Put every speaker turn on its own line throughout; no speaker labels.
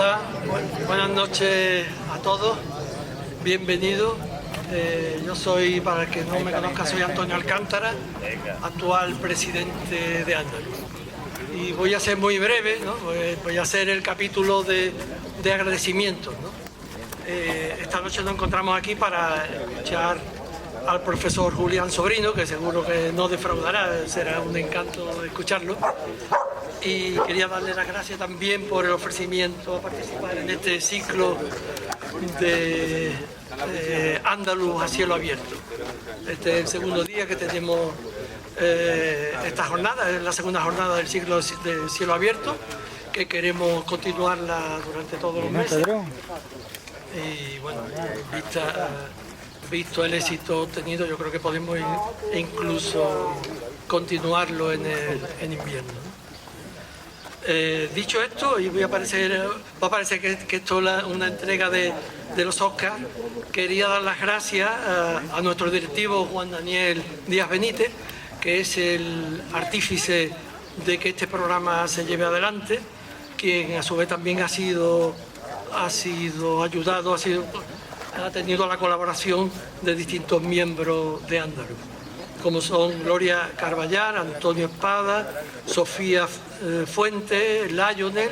Hola, buenas noches a todos, bienvenidos. Yo soy, para el que no me conozca, soy Antonio Alcántara, actual presidente de Andaluz. Y voy a ser muy breve, ¿no? Voy a hacer el capítulo de agradecimientos, ¿no? Esta noche nos encontramos aquí para escuchar al profesor Julián Sobrino, que seguro que no defraudará, será un encanto escucharlo. Y quería darle las gracias también por el ofrecimiento a participar en este ciclo de Andaluz a cielo abierto. Este es el segundo día que tenemos esta jornada, es la segunda jornada del ciclo de cielo abierto, que queremos continuarla durante todos los meses. Y bueno, visto el éxito obtenido, yo creo que podemos incluso continuarlo en invierno. Dicho esto, y va a parecer que esto es una entrega de los Oscars, quería dar las gracias a nuestro directivo Juan Daniel Díaz Benítez, que es el artífice de que este programa se lleve adelante, quien a su vez también ha tenido la colaboración de distintos miembros de Andaluz, como son Gloria Carballar, Antonio Espada, Sofía Fuentes, Lionel,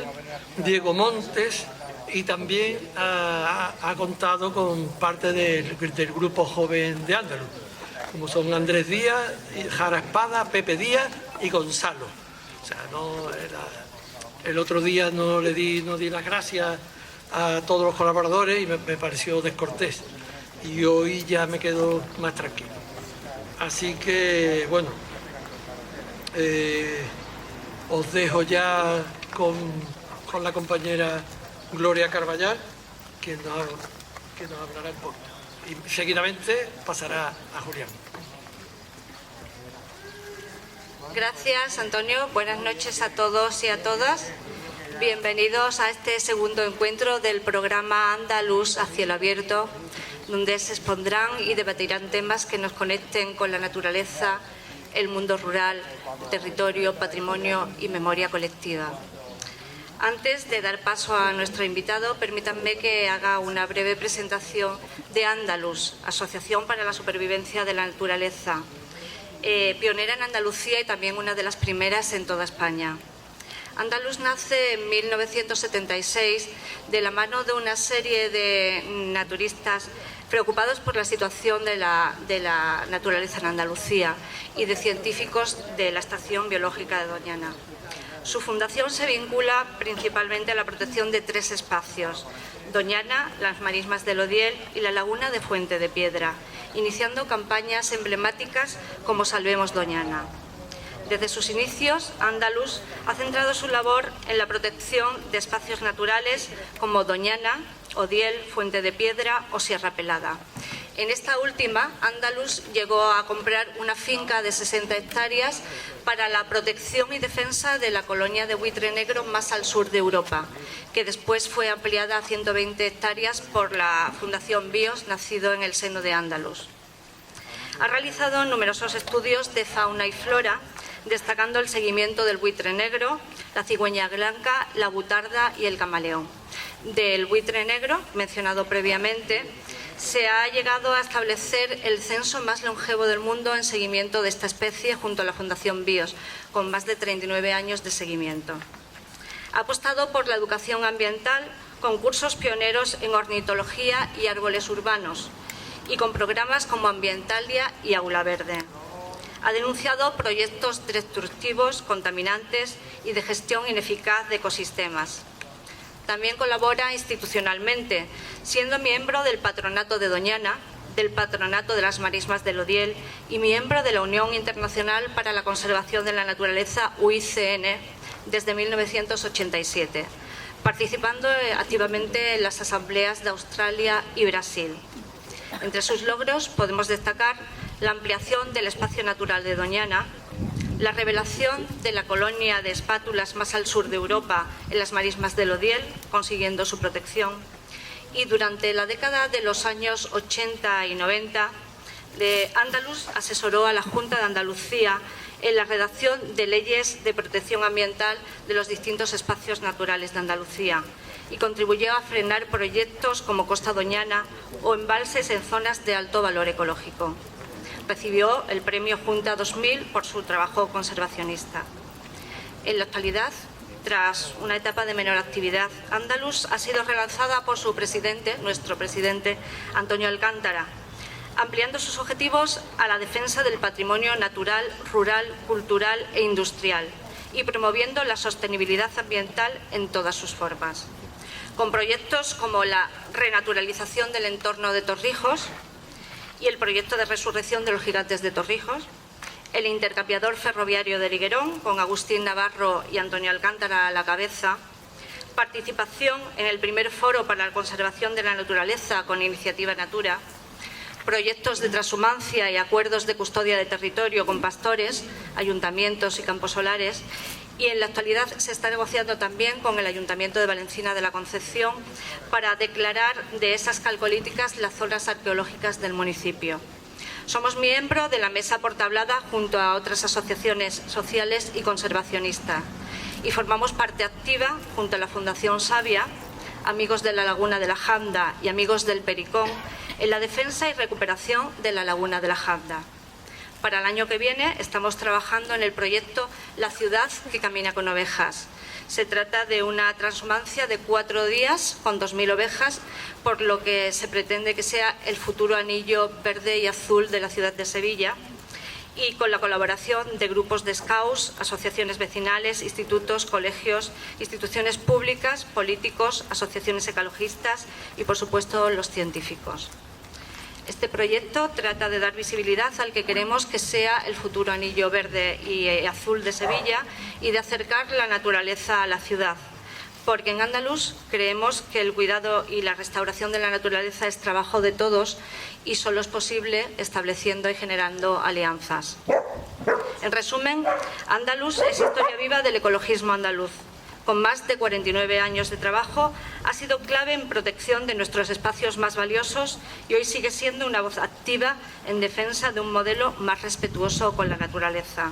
Diego Montes, y también ha contado con parte del grupo joven de Andaluz, como son Andrés Díaz, Jara Espada, Pepe Díaz y Gonzalo. O sea, el otro día no di las gracias a todos los colaboradores y me pareció descortés, y hoy ya me quedo más tranquilo. Así que, bueno, os dejo ya con la compañera Gloria Carballar, que nos hablará un poco. Y seguidamente pasará a Julián.
Gracias, Antonio. Buenas noches a todos y a todas. Bienvenidos a este segundo encuentro del programa Andaluz a cielo abierto, donde se expondrán y debatirán temas que nos conecten con la naturaleza, el mundo rural, territorio, patrimonio y memoria colectiva. Antes de dar paso a nuestro invitado, permítanme que haga una breve presentación de Andaluz, Asociación para la Supervivencia de la Naturaleza, pionera en Andalucía y también una de las primeras en toda España. Andaluz nace en 1976 de la mano de una serie de naturistas preocupados por la situación de la naturaleza en Andalucía y de científicos de la Estación Biológica de Doñana. Su fundación se vincula principalmente a la protección de tres espacios: Doñana, las marismas del Odiel y la laguna de Fuente de Piedra, iniciando campañas emblemáticas como Salvemos Doñana. Desde sus inicios, Andaluz ha centrado su labor en la protección de espacios naturales como Doñana, Odiel, Fuente de Piedra o Sierra Pelada. En esta última, Andaluz llegó a comprar una finca de 60 hectáreas para la protección y defensa de la colonia de buitre negro más al sur de Europa, que después fue ampliada a 120 hectáreas por la Fundación BIOS, nacido en el seno de Andaluz. Ha realizado numerosos estudios de fauna y flora, destacando el seguimiento del buitre negro, la cigüeña blanca, la butarda y el camaleón. Del buitre negro, mencionado previamente, se ha llegado a establecer el censo más longevo del mundo en seguimiento de esta especie junto a la Fundación BIOS, con más de 39 años de seguimiento. Ha apostado por la educación ambiental con cursos pioneros en ornitología y árboles urbanos, y con programas como Ambientalia y Aula Verde. Ha denunciado proyectos destructivos, contaminantes y de gestión ineficaz de ecosistemas. También colabora institucionalmente, siendo miembro del Patronato de Doñana, del Patronato de las Marismas del Odiel y miembro de la Unión Internacional para la Conservación de la Naturaleza, UICN, desde 1987, participando activamente en las asambleas de Australia y Brasil. Entre sus logros podemos destacar la ampliación del espacio natural de Doñana, la revelación de la colonia de espátulas más al sur de Europa en las marismas del Odiel, consiguiendo su protección, y durante la década de los años 80 y 90, Andaluz asesoró a la Junta de Andalucía en la redacción de leyes de protección ambiental de los distintos espacios naturales de Andalucía, y contribuyó a frenar proyectos como Costa Doñana o embalses en zonas de alto valor ecológico. Recibió el Premio Junta 2000 por su trabajo conservacionista. En la actualidad, tras una etapa de menor actividad, Andaluz ha sido relanzada por su presidente, nuestro presidente, Antonio Alcántara, ampliando sus objetivos a la defensa del patrimonio natural, rural, cultural e industrial y promoviendo la sostenibilidad ambiental en todas sus formas, con proyectos como la renaturalización del entorno de Torrijos y el proyecto de resurrección de los gigantes de Torrijos, el intercambiador ferroviario de Liguerón, con Agustín Navarro y Antonio Alcántara a la cabeza, participación en el primer foro para la conservación de la naturaleza con Iniciativa Natura, proyectos de transhumancia y acuerdos de custodia de territorio con pastores, ayuntamientos y campos solares, y en la actualidad se está negociando también con el Ayuntamiento de Valencina de la Concepción para declarar de esas calcolíticas las zonas arqueológicas del municipio. Somos miembros de la Mesa Portablada junto a otras asociaciones sociales y conservacionistas y formamos parte activa junto a la Fundación Savia, Amigos de la Laguna de la Janda y Amigos del Pericón en la defensa y recuperación de la Laguna de la Janda. Para el año que viene estamos trabajando en el proyecto La ciudad que camina con ovejas. Se trata de una transhumancia de 4 días con 2000 ovejas, por lo que se pretende que sea el futuro anillo verde y azul de la ciudad de Sevilla, y con la colaboración de grupos de scouts, asociaciones vecinales, institutos, colegios, instituciones públicas, políticos, asociaciones ecologistas y, por supuesto, los científicos. Este proyecto trata de dar visibilidad al que queremos que sea el futuro anillo verde y azul de Sevilla y de acercar la naturaleza a la ciudad, porque en Andaluz creemos que el cuidado y la restauración de la naturaleza es trabajo de todos y solo es posible estableciendo y generando alianzas. En resumen, Andaluz es historia viva del ecologismo andaluz. Con más de 49 años de trabajo, ha sido clave en protección de nuestros espacios más valiosos y hoy sigue siendo una voz activa en defensa de un modelo más respetuoso con la naturaleza.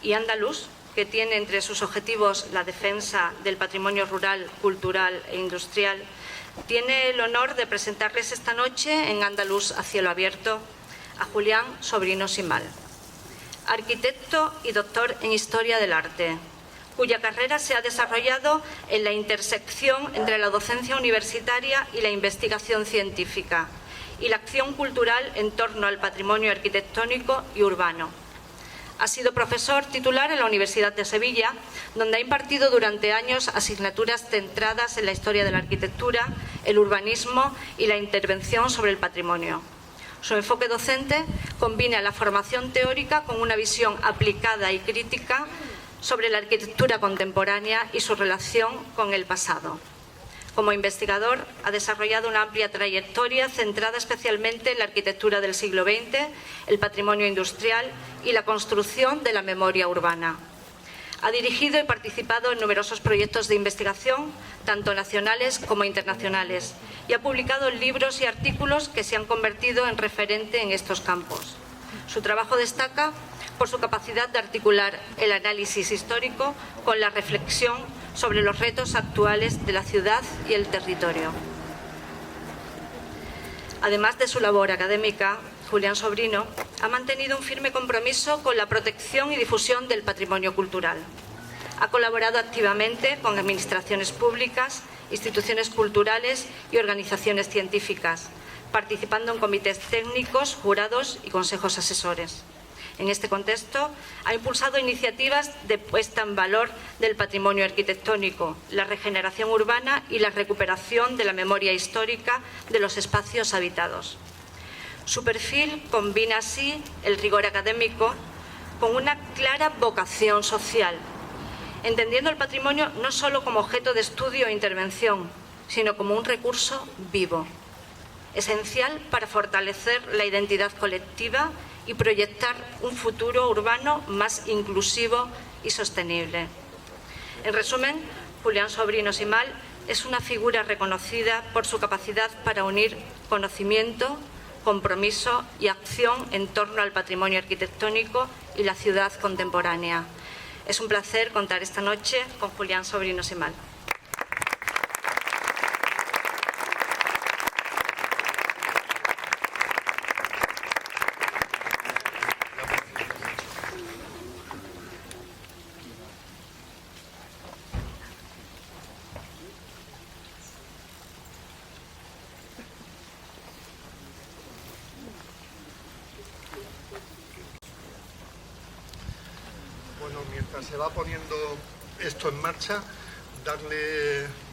Y Andaluz, que tiene entre sus objetivos la defensa del patrimonio rural, cultural e industrial, tiene el honor de presentarles esta noche en Andaluz a cielo abierto a Julián Sobrino Simal, arquitecto y doctor en Historia del Arte, cuya carrera se ha desarrollado en la intersección entre la docencia universitaria y la investigación científica y la acción cultural en torno al patrimonio arquitectónico y urbano. Ha sido profesor titular en la Universidad de Sevilla, donde ha impartido durante años asignaturas centradas en la historia de la arquitectura, el urbanismo y la intervención sobre el patrimonio. Su enfoque docente combina la formación teórica con una visión aplicada y crítica sobre la arquitectura contemporánea y su relación con el pasado. Como investigador, ha desarrollado una amplia trayectoria centrada especialmente en la arquitectura del siglo XX, el patrimonio industrial y la construcción de la memoria urbana. Ha dirigido y participado en numerosos proyectos de investigación, tanto nacionales como internacionales, y ha publicado libros y artículos que se han convertido en referente en estos campos. Su trabajo destaca por su capacidad de articular el análisis histórico con la reflexión sobre los retos actuales de la ciudad y el territorio. Además de su labor académica, Julián Sobrino ha mantenido un firme compromiso con la protección y difusión del patrimonio cultural. Ha colaborado activamente con administraciones públicas, instituciones culturales y organizaciones científicas, participando en comités técnicos, jurados y consejos asesores. En este contexto, ha impulsado iniciativas de puesta en valor del patrimonio arquitectónico, la regeneración urbana y la recuperación de la memoria histórica de los espacios habitados. Su perfil combina así el rigor académico con una clara vocación social, entendiendo el patrimonio no solo como objeto de estudio e intervención, sino como un recurso vivo, esencial para fortalecer la identidad colectiva y proyectar un futuro urbano más inclusivo y sostenible. En resumen, Julián Sobrino Simal es una figura reconocida por su capacidad para unir conocimiento, compromiso y acción en torno al patrimonio arquitectónico y la ciudad contemporánea. Es un placer contar esta noche con Julián Sobrino Simal.
mientras se va poniendo esto en marcha,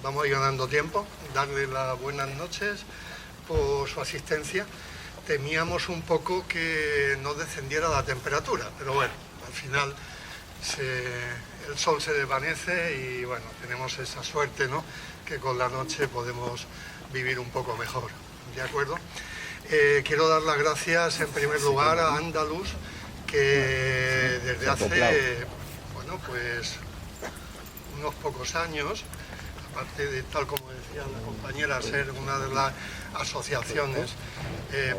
vamos a ir ganando tiempo, darle las buenas noches por su asistencia. Temíamos un poco que no descendiera la temperatura, pero bueno, al final el sol se desvanece y bueno, tenemos esa suerte, ¿no?, que con la noche podemos vivir un poco mejor, ¿de acuerdo? Quiero dar las gracias en primer lugar a Andaluz, que desde hace, bueno, pues unos pocos años, aparte de, tal como decía la compañera, ser una de las asociaciones,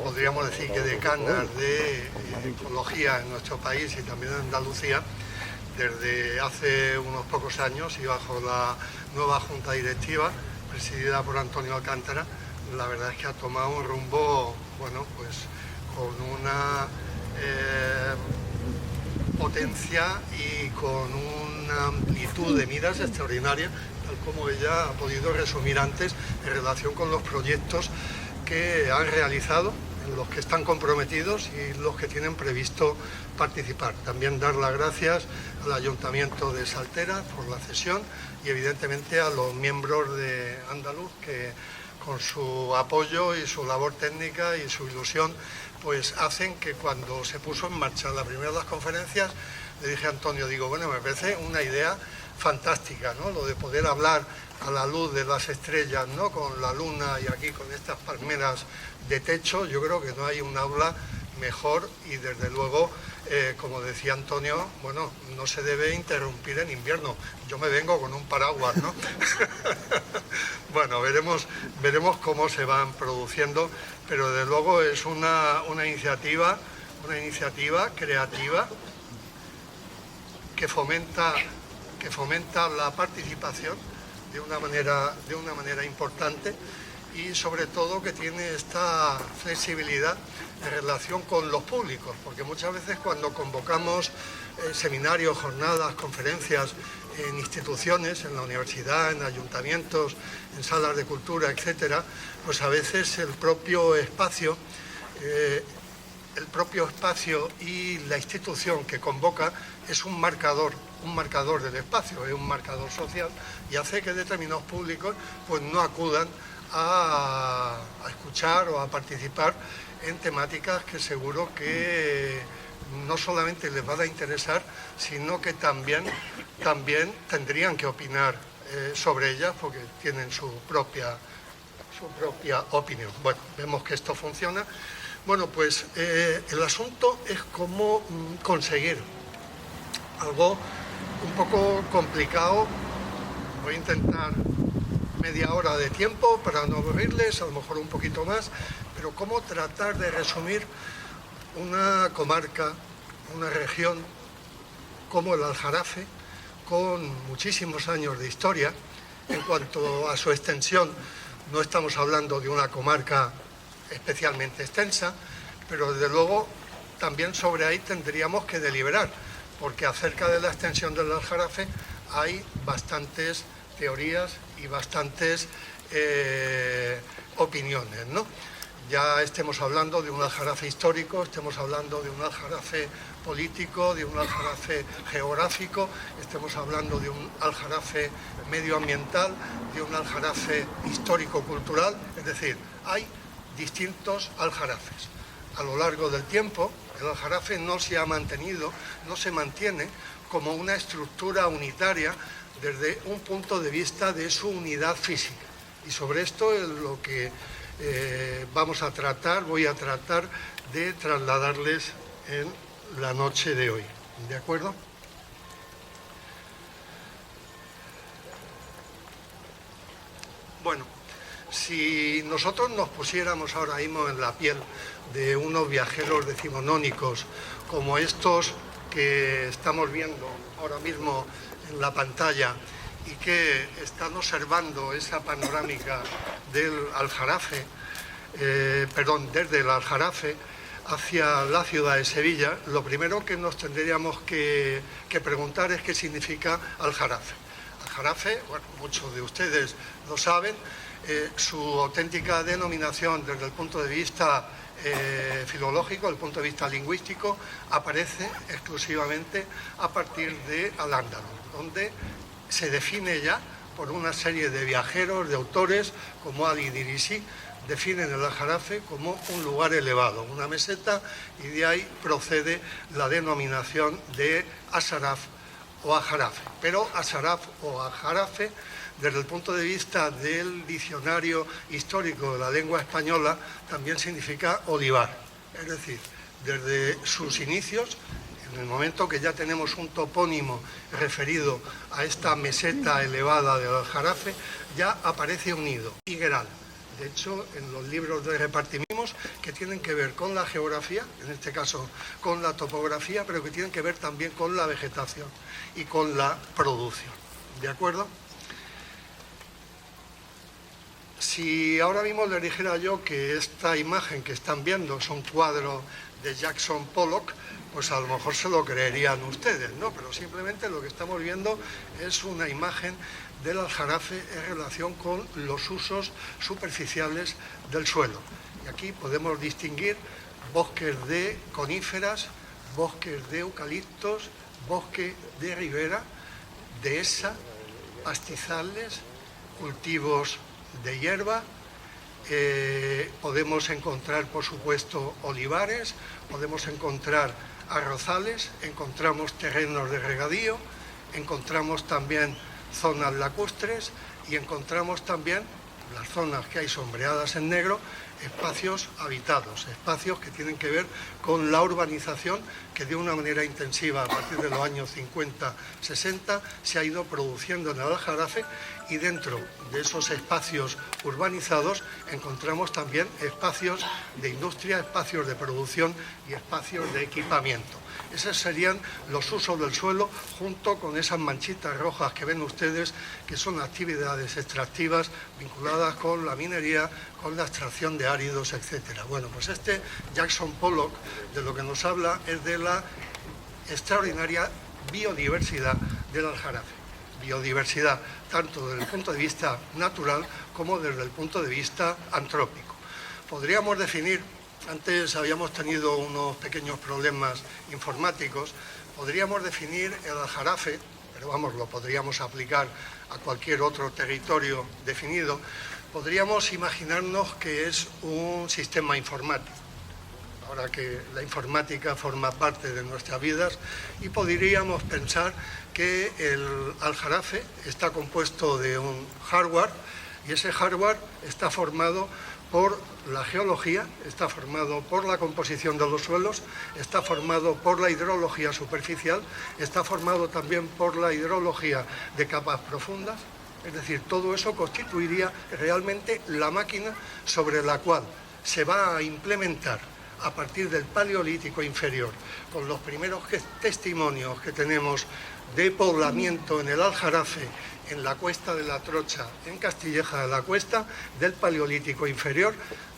podríamos decir que decanas de ecología en nuestro país y también en Andalucía, desde hace unos pocos años y bajo la nueva junta directiva, presidida por Antonio Alcántara, la verdad es que ha tomado un rumbo, bueno, pues con una potencia y con una amplitud de miras extraordinaria, tal como ella ha podido resumir antes en relación con los proyectos que han realizado, en los que están comprometidos y los que tienen previsto participar. También dar las gracias al Ayuntamiento de Saltera por la cesión y evidentemente a los miembros de Andaluz que con su apoyo y su labor técnica y su ilusión pues hacen que cuando se puso en marcha la primera de las conferencias, le dije a Antonio, digo, bueno, me parece una idea fantástica, ¿no?, lo de poder hablar a la luz de las estrellas, ¿no?, con la luna y aquí con estas palmeras de techo. Yo creo que no hay un aula mejor y desde luego, como decía Antonio, bueno, no se debe interrumpir en invierno. Yo me vengo con un paraguas, ¿no? Bueno, veremos cómo se van produciendo, pero desde luego es una iniciativa creativa que fomenta la participación de una manera importante y sobre todo que tiene esta flexibilidad en relación con los públicos, porque muchas veces cuando convocamos seminarios, jornadas, conferencias en instituciones, en la universidad, en ayuntamientos, en salas de cultura, etcétera, pues a veces el propio espacio y la institución que convoca es un marcador del espacio, es un marcador social y hace que determinados públicos pues no acudan a escuchar o a participar en temáticas que seguro que no solamente les van a interesar, sino que también tendrían que opinar sobre ellas porque tienen su propia opinión. Bueno, vemos que esto funciona. Bueno, pues el asunto es cómo conseguir algo un poco complicado. Voy a intentar media hora de tiempo para no aburrirles, a lo mejor un poquito más, pero cómo tratar de resumir una comarca, una región como el Aljarafe, con muchísimos años de historia. En cuanto a su extensión, no estamos hablando de una comarca especialmente extensa, pero desde luego también sobre ahí tendríamos que deliberar, porque acerca de la extensión del Aljarafe hay bastantes teorías y bastantes opiniones, ¿no? Ya estemos hablando de un Aljarafe histórico, estemos hablando de un Aljarafe político, de un Aljarafe geográfico, estemos hablando de un Aljarafe medioambiental, de un Aljarafe histórico-cultural, es decir, hay distintos aljarafes. A lo largo del tiempo, el Aljarafe no se ha mantenido, no se mantiene como una estructura unitaria desde un punto de vista de su unidad física. Y sobre esto es lo que voy a tratar de trasladarles en la noche de hoy. ¿De acuerdo? Bueno, si nosotros nos pusiéramos ahora mismo en la piel de unos viajeros decimonónicos como estos que estamos viendo ahora mismo en la pantalla y que están observando esa panorámica del Aljarafe, desde el Aljarafe hacia la ciudad de Sevilla, lo primero que nos tendríamos que preguntar es qué significa Aljarafe. Aljarafe, bueno, muchos de ustedes lo saben, su auténtica denominación desde el punto de vista filológico, desde el punto de vista lingüístico, aparece exclusivamente a partir de Al-Ándalus, donde se define ya por una serie de viajeros, de autores, como Al-Idrisi, definen el Aljarafe como un lugar elevado, una meseta, y de ahí procede la denominación de Asaraf o Ajarafe. Pero Asaraf o Ajarafe, desde el punto de vista del diccionario histórico de la lengua española, también significa olivar. Es decir, desde sus inicios, en el momento que ya tenemos un topónimo referido a esta meseta elevada del Aljarafe, ya aparece unido, higueral. De hecho, en los libros de repartimos que tienen que ver con la geografía, en este caso con la topografía, pero que tienen que ver también con la vegetación y con la producción. ¿De acuerdo? Si ahora mismo les dijera yo que esta imagen que están viendo es un cuadro de Jackson Pollock, pues a lo mejor se lo creerían ustedes, ¿no? Pero simplemente lo que estamos viendo es una imagen del Aljarafe en relación con los usos superficiales del suelo. Y aquí podemos distinguir bosques de coníferas, bosques de eucaliptos, bosques de ribera, dehesa, pastizales, cultivos de hierba. Podemos encontrar, por supuesto, olivares, podemos encontrar arrozales, encontramos terrenos de regadío, encontramos también zonas lacustres y encontramos también las zonas que hay sombreadas en negro, espacios habitados, espacios que tienen que ver con la urbanización que de una manera intensiva a partir de los años 50-60 se ha ido produciendo en el Aljarafe, y dentro de esos espacios urbanizados encontramos también espacios de industria, espacios de producción y espacios de equipamiento. Esos serían los usos del suelo, junto con esas manchitas rojas que ven ustedes, que son actividades extractivas vinculadas con la minería, con la extracción de áridos, etcétera. Bueno, pues este Jackson Pollock de lo que nos habla es de la extraordinaria biodiversidad del Aljarafe. Biodiversidad tanto desde el punto de vista natural como desde el punto de vista antrópico. Podríamos definir, antes habíamos tenido unos pequeños problemas informáticos, podríamos definir el Aljarafe, pero vamos, lo podríamos aplicar a cualquier otro territorio definido, podríamos imaginarnos que es un sistema informático, ahora que la informática forma parte de nuestras vidas, y podríamos pensar que el Aljarafe está compuesto de un hardware, y ese hardware está formado por la geología, está formado por la composición de los suelos, está formado por la hidrología superficial, está formado también por la hidrología de capas profundas. Es decir, todo eso constituiría realmente la máquina sobre la cual se va a implementar a partir del Paleolítico inferior, con los primeros testimonios que tenemos de poblamiento en el Aljarafe, en la Cuesta de la Trocha, en Castilleja de la Cuesta, del Paleolítico inferior.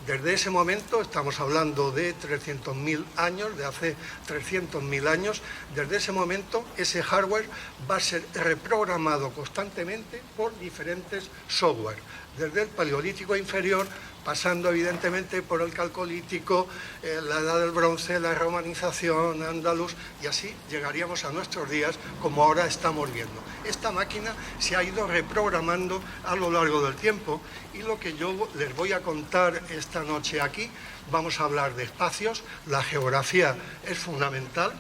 Desde ese momento, estamos hablando de 300.000 años, de hace 300.000 años, desde ese momento ese hardware va a ser reprogramado constantemente por diferentes software, desde el Paleolítico inferior, pasando evidentemente por el Calcolítico, la Edad del Bronce, la romanización, Andaluz, y así llegaríamos a nuestros días como ahora estamos viendo. Esta máquina se ha ido reprogramando a lo largo del tiempo, y lo que yo les voy a contar esta noche aquí, vamos a hablar de espacios, la geografía es fundamental,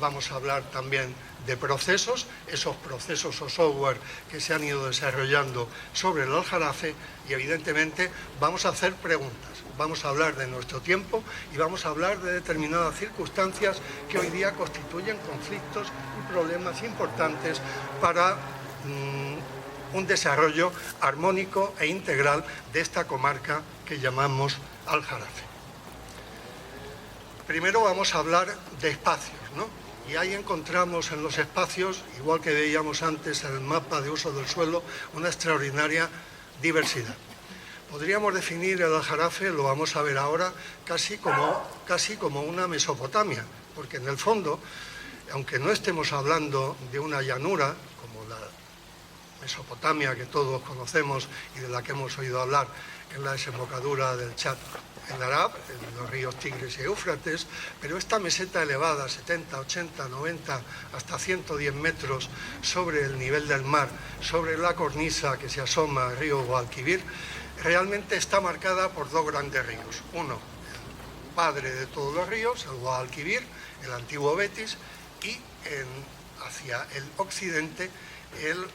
vamos a hablar también de procesos, esos procesos o software que se han ido desarrollando sobre el Aljarafe, y evidentemente vamos a hacer preguntas, vamos a hablar de nuestro tiempo y vamos a hablar de determinadas circunstancias que hoy día constituyen conflictos y problemas importantes para un desarrollo armónico e integral de esta comarca que llamamos Aljarafe. Primero vamos a hablar de espacios, ¿no? Y ahí encontramos en los espacios, igual que veíamos antes en el mapa de uso del suelo, una extraordinaria diversidad. Podríamos definir el Aljarafe, lo vamos a ver ahora, casi como una Mesopotamia, porque en el fondo, aunque no estemos hablando de una llanura, como la Mesopotamia, que todos conocemos y de la que hemos oído hablar en la desembocadura del Chad, el Arab, en los ríos Tigris y Éufrates, pero esta meseta elevada, 70, 80, 90, hasta 110 metros sobre el nivel del mar, sobre la cornisa que se asoma al río Guadalquivir, realmente está marcada por dos grandes ríos. Uno, el padre de todos los ríos, el Guadalquivir, el antiguo Betis, y hacia el occidente el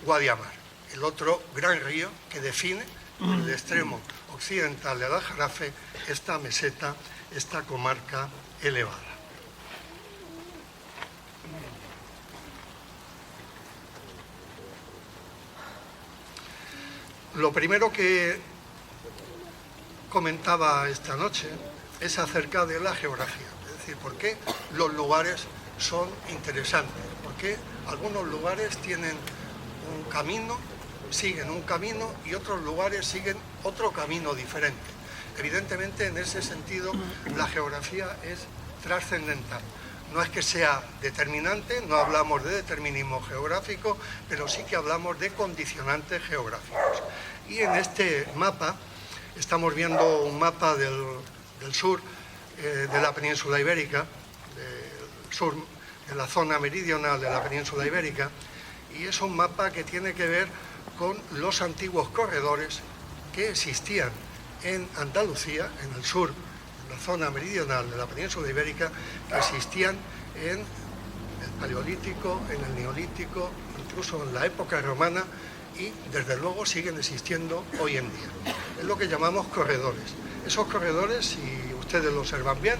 Guadiamar, el otro gran río que define el extremo occidental del Aljarafe, esta meseta, esta comarca elevada. Lo primero que comentaba esta noche es acerca de la geografía, es decir, por qué los lugares son interesantes, por qué algunos lugares tienen un camino, siguen un camino y otros lugares siguen otro camino diferente. Evidentemente, en ese sentido, la geografía es trascendental. No es que sea determinante, no hablamos de determinismo geográfico, pero sí que hablamos de condicionantes geográficos. Y en este mapa, estamos viendo un mapa del sur de la península ibérica, del sur de la zona meridional de la península ibérica, y es un mapa que tiene que ver con los antiguos corredores que existían en Andalucía, en el sur, en la zona meridional de la península ibérica, que existían en el Paleolítico, en el Neolítico, incluso en la época romana, y desde luego siguen existiendo hoy en día. Es lo que llamamos corredores. Esos corredores, si ustedes lo observan bien,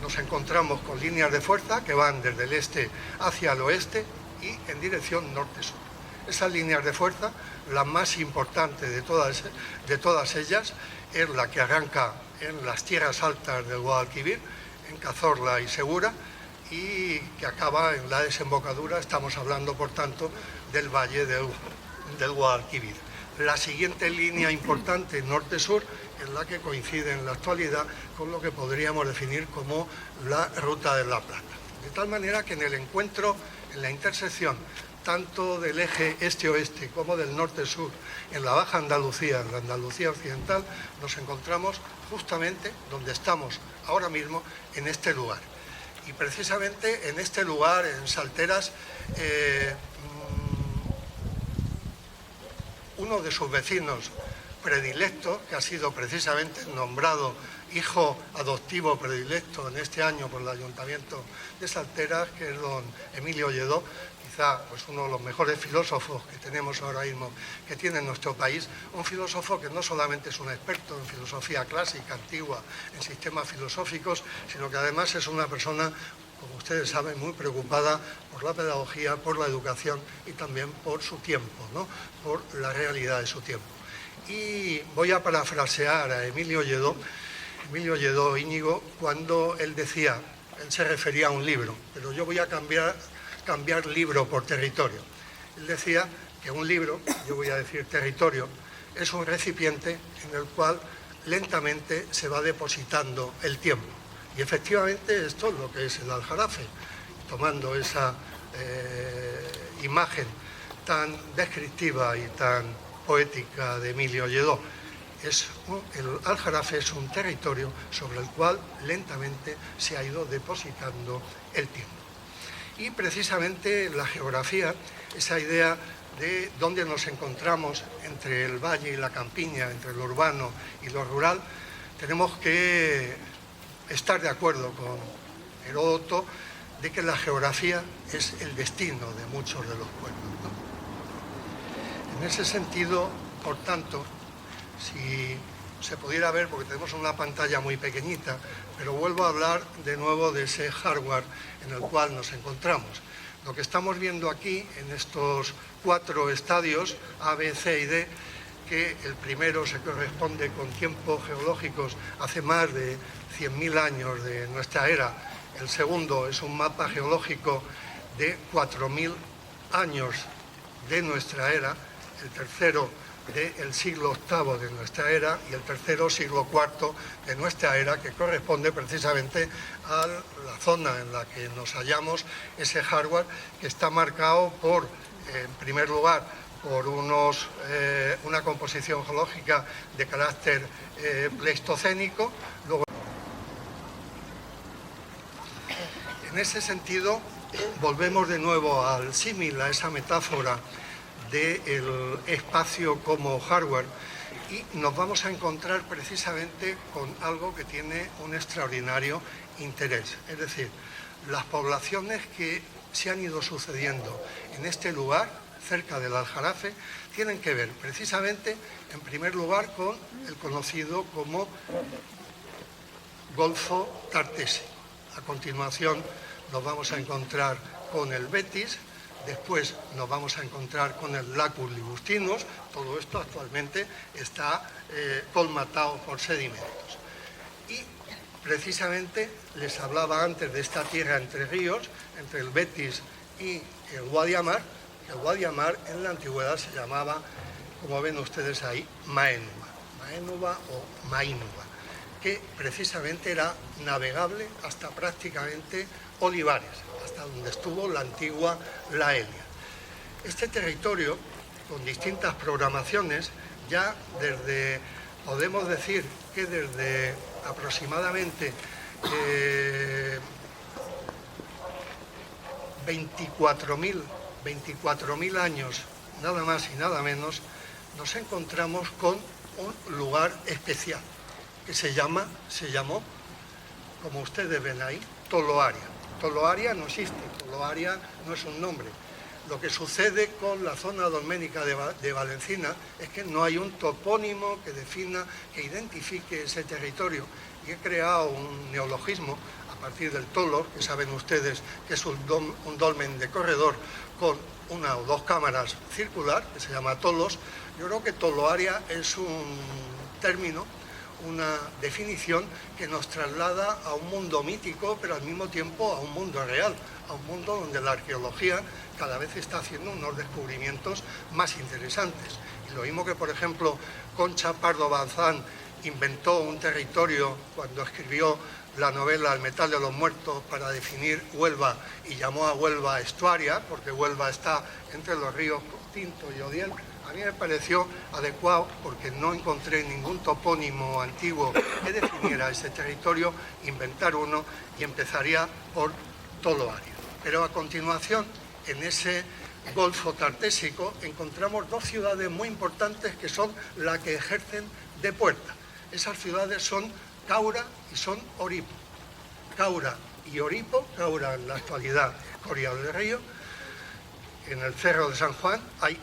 nos encontramos con líneas de fuerza que van desde el este hacia el oeste y en dirección norte-sur. Esas líneas de fuerza, la más importante de todas ellas, es la que arranca en las tierras altas del Guadalquivir, en Cazorla y Segura, y que acaba en la desembocadura, estamos hablando por tanto del valle del Guadalquivir. La siguiente línea importante norte-sur es la que coincide en la actualidad con lo que podríamos definir como la Ruta de la Plata. De tal manera que en el encuentro, en la intersección tanto del eje este-oeste como del norte-sur, en la Baja Andalucía, en la Andalucía occidental, nos encontramos justamente donde estamos ahora mismo, en este lugar. Y precisamente en este lugar, en Salteras, uno de sus vecinos predilectos, que ha sido precisamente nombrado hijo adoptivo predilecto en este año por el Ayuntamiento de Salteras, que es don Emilio Lledó, quizá pues uno de los mejores filósofos que tenemos ahora mismo, que tiene nuestro país, un filósofo que no solamente es un experto en filosofía clásica, antigua, en sistemas filosóficos, sino que además es una persona, como ustedes saben, muy preocupada por la pedagogía, por la educación y también por su tiempo, ¿no? Por la realidad de su tiempo. Y voy a parafrasear a Emilio Lledó Íñigo, cuando él decía, él se refería a un libro, pero yo voy a cambiar libro por territorio. Él decía que un libro, yo voy a decir territorio, es un recipiente en el cual lentamente se va depositando el tiempo. Y efectivamente esto es lo que es el Aljarafe, tomando esa imagen tan descriptiva y tan poética de Emilio Lledó. El Aljarafe es un territorio sobre el cual lentamente se ha ido depositando el tiempo. Y precisamente la geografía, esa idea de dónde nos encontramos entre el valle y la campiña, entre lo urbano y lo rural, tenemos que estar de acuerdo con Heródoto de que la geografía es el destino de muchos de los pueblos, ¿no? En ese sentido, por tanto, si se pudiera ver, porque tenemos una pantalla muy pequeñita, pero vuelvo a hablar de nuevo de ese hardware en el cual nos encontramos. Lo que estamos viendo aquí, en estos 4 estadios, A, B, C y D, que el primero se corresponde con tiempos geológicos hace más de 100.000 años de nuestra era, el segundo es un mapa geológico de 4.000 años de nuestra era, el tercero del siglo VIII de nuestra era y el tercero siglo IV de nuestra era, que corresponde precisamente a la zona en la que nos hallamos, ese hardware que está marcado por, en primer lugar, por una composición geológica de carácter pleistocénico. Luego, en ese sentido, volvemos de nuevo al símil, a esa metáfora del espacio como hardware, y nos vamos a encontrar precisamente con algo que tiene un extraordinario interés. Es decir, las poblaciones que se han ido sucediendo en este lugar, cerca del Aljarafe, tienen que ver precisamente, en primer lugar, con el conocido como Golfo Tartésico. A continuación nos vamos a encontrar con el Betis. Después nos vamos a encontrar con el Lacus Libustinus. Todo esto actualmente está colmatado por sedimentos. Y precisamente les hablaba antes de esta tierra entre ríos, entre el Betis y el Guadiamar. El Guadiamar en la antigüedad se llamaba, como ven ustedes ahí, Maénuba o Maínuba, que precisamente era navegable hasta prácticamente Olivares, hasta donde estuvo la antigua La Elia. Este territorio, con distintas programaciones, ya desde, podemos decir que desde aproximadamente 24.000 años, nada más y nada menos, nos encontramos con un lugar especial que se llamó, como ustedes ven ahí, Toloaria. Toloaria no existe, Toloaria no es un nombre. Lo que sucede con la zona dolménica de Valencina es que no hay un topónimo que defina, que identifique ese territorio. Y he creado un neologismo a partir del tolor, que saben ustedes que es un dolmen de corredor con una o dos cámaras circular, que se llama tolos. Yo creo que Toloaria es un término, una definición que nos traslada a un mundo mítico, pero al mismo tiempo a un mundo real, a un mundo donde la arqueología cada vez está haciendo unos descubrimientos más interesantes. Y lo mismo que, por ejemplo, Concha Pardo Bazán inventó un territorio cuando escribió la novela El metal de los muertos para definir Huelva y llamó a Huelva estuaria, porque Huelva está entre los ríos Tinto y Odiel. A mí me pareció adecuado, porque no encontré ningún topónimo antiguo que definiera ese territorio, inventar uno, y empezaría por Toloaria. Pero a continuación, en ese Golfo Tartésico, encontramos dos ciudades muy importantes que son las que ejercen de puerta. Esas ciudades son Caura y son Oripo. Caura y Oripo, Caura en la actualidad Coria del Río. En el Cerro de San Juan hay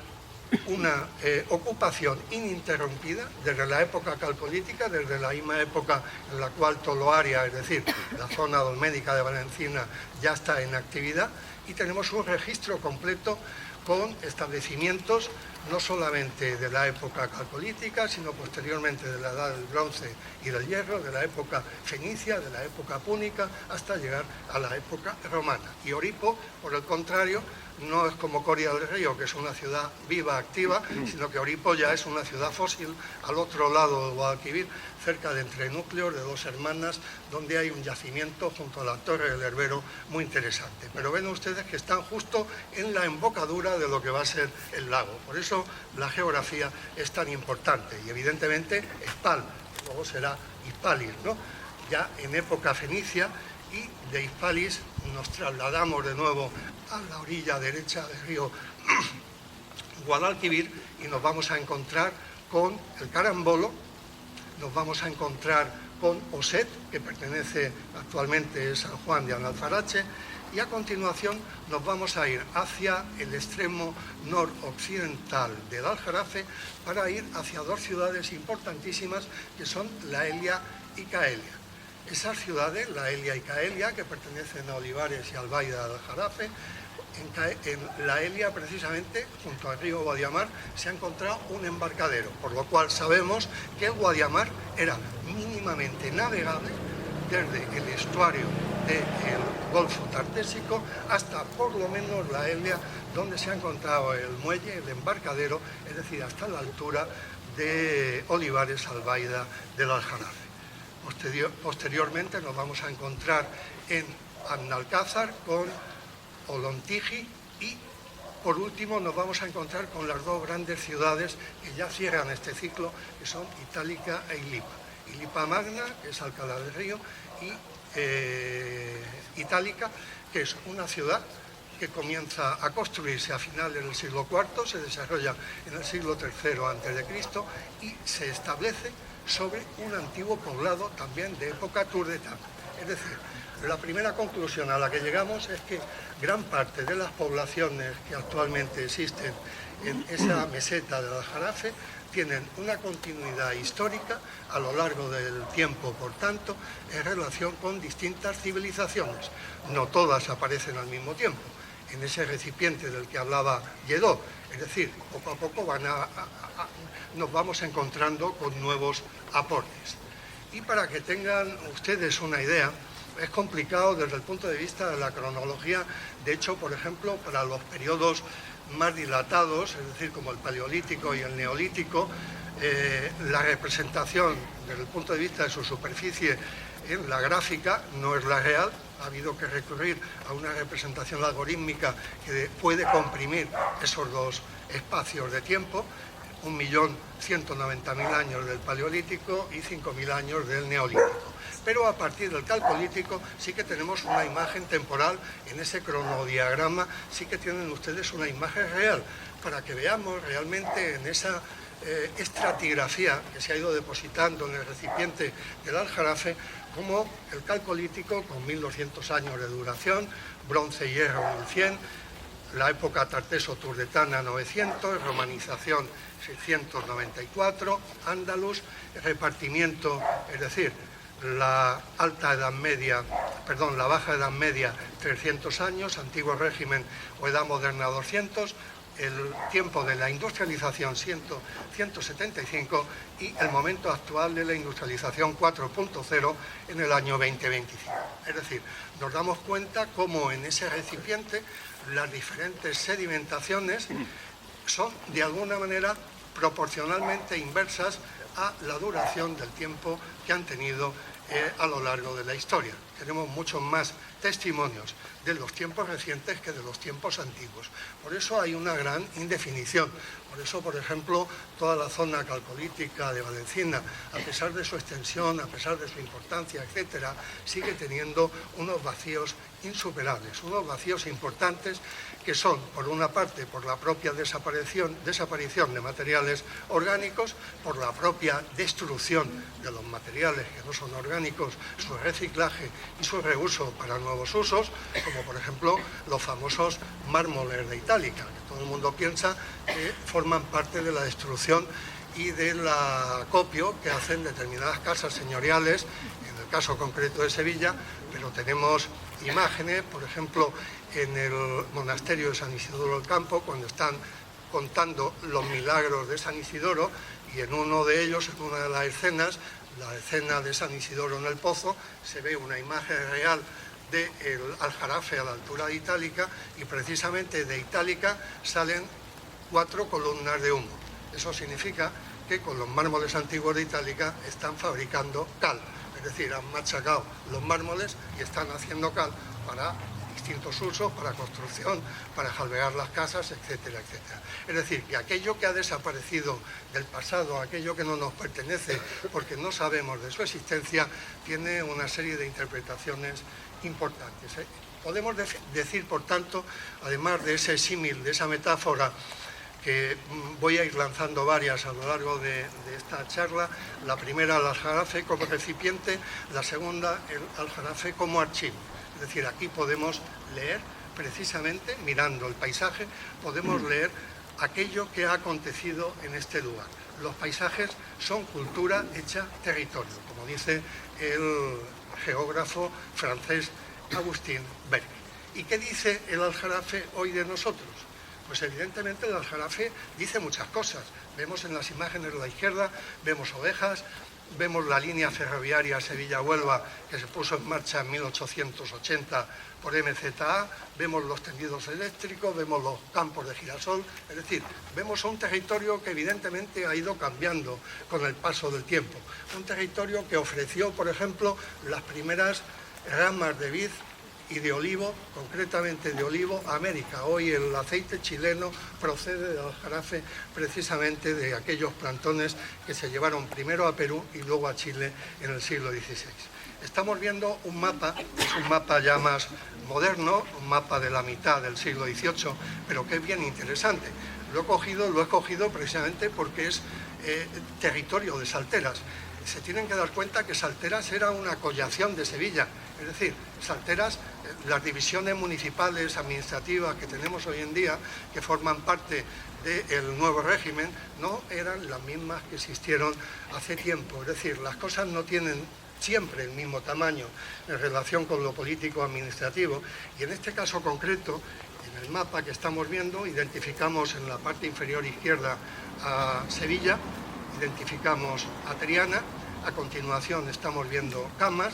una ocupación ininterrumpida desde la época calcolítica, desde la misma época en la cual Toloaria, es decir, la zona dolménica de Valencina, ya está en actividad, y tenemos un registro completo con establecimientos no solamente de la época calcolítica, sino posteriormente de la edad del bronce y del hierro, de la época fenicia, de la época púnica, hasta llegar a la época romana. Y Oripo, por el contrario, no es como Coria del Río, que es una ciudad viva, activa, sino que Oripo ya es una ciudad fósil al otro lado de Guadalquivir, cerca de Entrenúcleos, de Dos Hermanas, donde hay un yacimiento junto a la Torre del Herbero muy interesante. Pero ven ustedes que están justo en la embocadura de lo que va a ser el lago. Por eso la geografía es tan importante. Y evidentemente Hispal, luego será Hispalis, ¿no? Ya en época fenicia, y de Hispalis nos trasladamos de nuevo a la orilla derecha del río Guadalquivir y nos vamos a encontrar con el Carambolo, nos vamos a encontrar con Oset, que pertenece actualmente a San Juan de Analfarache, y a continuación nos vamos a ir hacia el extremo noroccidental del Aljarafe para ir hacia dos ciudades importantísimas que son La Elia y Caelia. Esas ciudades, La Elia y Caelia, que pertenecen a Olivares y Albaida del Aljarafe, en La Elia, precisamente, junto al río Guadiamar, se ha encontrado un embarcadero, por lo cual sabemos que el Guadiamar era mínimamente navegable desde el estuario desde el Golfo Tartésico hasta por lo menos la Elia, donde se ha encontrado el muelle, el embarcadero, es decir, hasta la altura de Olivares Albaida del Aljarafe. Posteriormente nos vamos a encontrar en Annalcázar con Olontiji y por último nos vamos a encontrar con las dos grandes ciudades que ya cierran este ciclo, que son Itálica e Ilipa. Ilipa Magna, que es Alcalá del Río, y Itálica, que es una ciudad que comienza a construirse a finales del siglo IV, se desarrolla en el siglo III a.C. y se establece sobre un antiguo poblado también de época turdetana. Es decir, la primera conclusión a la que llegamos es que gran parte de las poblaciones que actualmente existen en esa meseta del Aljarafe tienen una continuidad histórica a lo largo del tiempo, por tanto, en relación con distintas civilizaciones. No todas aparecen al mismo tiempo en ese recipiente del que hablaba Lledó, es decir, poco a poco nos vamos encontrando con nuevos aportes. Y para que tengan ustedes una idea, es complicado desde el punto de vista de la cronología. De hecho, por ejemplo, para los periodos más dilatados, es decir, como el Paleolítico y el Neolítico, la representación desde el punto de vista de su superficie en la gráfica no es la real. Ha habido que recurrir a una representación algorítmica que puede comprimir esos dos espacios de tiempo, 1.190.000 años del Paleolítico y 5.000 años del Neolítico. Pero a partir del Calcolítico sí que tenemos una imagen temporal, en ese cronodiagrama sí que tienen ustedes una imagen real, para que veamos realmente en esa estratigrafía que se ha ido depositando en el recipiente del Aljarafe, como el Calcolítico, con 1.200 años de duración, bronce y hierro 1.100, la época tarteso-turdetana 900, romanización 694, Andalus, repartimiento, es decir, la Baja Edad Media 300 años, Antiguo Régimen o Edad Moderna 200, el tiempo de la industrialización 175 y el momento actual de la industrialización 4.0 en el año 2025. Es decir, nos damos cuenta cómo en ese recipiente las diferentes sedimentaciones son de alguna manera proporcionalmente inversas a la duración del tiempo que han tenido a lo largo de la historia. Tenemos muchos más testimonios de los tiempos recientes que de los tiempos antiguos. Por eso hay una gran indefinición. Por eso, por ejemplo, toda la zona calcolítica de Valencina, a pesar de su extensión, a pesar de su importancia, etcétera, sigue teniendo unos vacíos insuperables, unos vacíos importantes que son, por una parte, por la propia desaparición de materiales orgánicos, por la propia destrucción de los materiales que no son orgánicos, su reciclaje y su reuso para nuevos usos, como por ejemplo los famosos mármoles de Itálica, que todo el mundo piensa que forman parte de la destrucción y del acopio que hacen determinadas casas señoriales, en el caso concreto de Sevilla, pero tenemos imágenes, por ejemplo, en el monasterio de San Isidoro del Campo, cuando están contando los milagros de San Isidoro, y en uno de ellos, en una de las escenas, la escena de San Isidoro en el Pozo, se ve una imagen real del Aljarafe a la altura de Itálica, y precisamente de Itálica salen 4 columnas de humo. Eso significa que con los mármoles antiguos de Itálica están fabricando cal, es decir, han machacado los mármoles y están haciendo cal para distintos usos, para construcción, para jalbear las casas, etcétera, etcétera. Es decir, que aquello que ha desaparecido del pasado, aquello que no nos pertenece porque no sabemos de su existencia, tiene una serie de interpretaciones importantes. Podemos decir, por tanto, además de ese símil, de esa metáfora, que voy a ir lanzando varias a lo largo de esta charla. La primera, el Aljarafe como recipiente; la segunda, el Aljarafe como archivo. Es decir, aquí podemos leer, precisamente mirando el paisaje, podemos leer aquello que ha acontecido en este lugar. Los paisajes son cultura hecha territorio, como dice el geógrafo francés Agustín Berg. ¿Y qué dice el Aljarafe hoy de nosotros? Pues evidentemente el Aljarafe dice muchas cosas. Vemos en las imágenes de la izquierda, vemos ovejas, vemos la línea ferroviaria Sevilla-Huelva que se puso en marcha en 1880 por MZA, vemos los tendidos eléctricos, vemos los campos de girasol, es decir, vemos un territorio que evidentemente ha ido cambiando con el paso del tiempo. Un territorio que ofreció, por ejemplo, las primeras ramas de vid y de olivo, concretamente de olivo a América. Hoy el aceite chileno procede del Aljarafe precisamente de aquellos plantones que se llevaron primero a Perú y luego a Chile en el siglo XVI. Estamos viendo un mapa, es un mapa ya más moderno, un mapa de la mitad del siglo XVIII, pero que es bien interesante. Lo he cogido precisamente porque es territorio de Salteras. Se tienen que dar cuenta que Salteras era una collación de Sevilla, es decir, Salteras, las divisiones municipales, administrativas que tenemos hoy en día, que forman parte del nuevo régimen, no eran las mismas que existieron hace tiempo, es decir, las cosas no tienen siempre el mismo tamaño en relación con lo político administrativo, y en este caso concreto, en el mapa que estamos viendo, identificamos en la parte inferior izquierda a Sevilla, identificamos a Triana, a continuación estamos viendo Camas,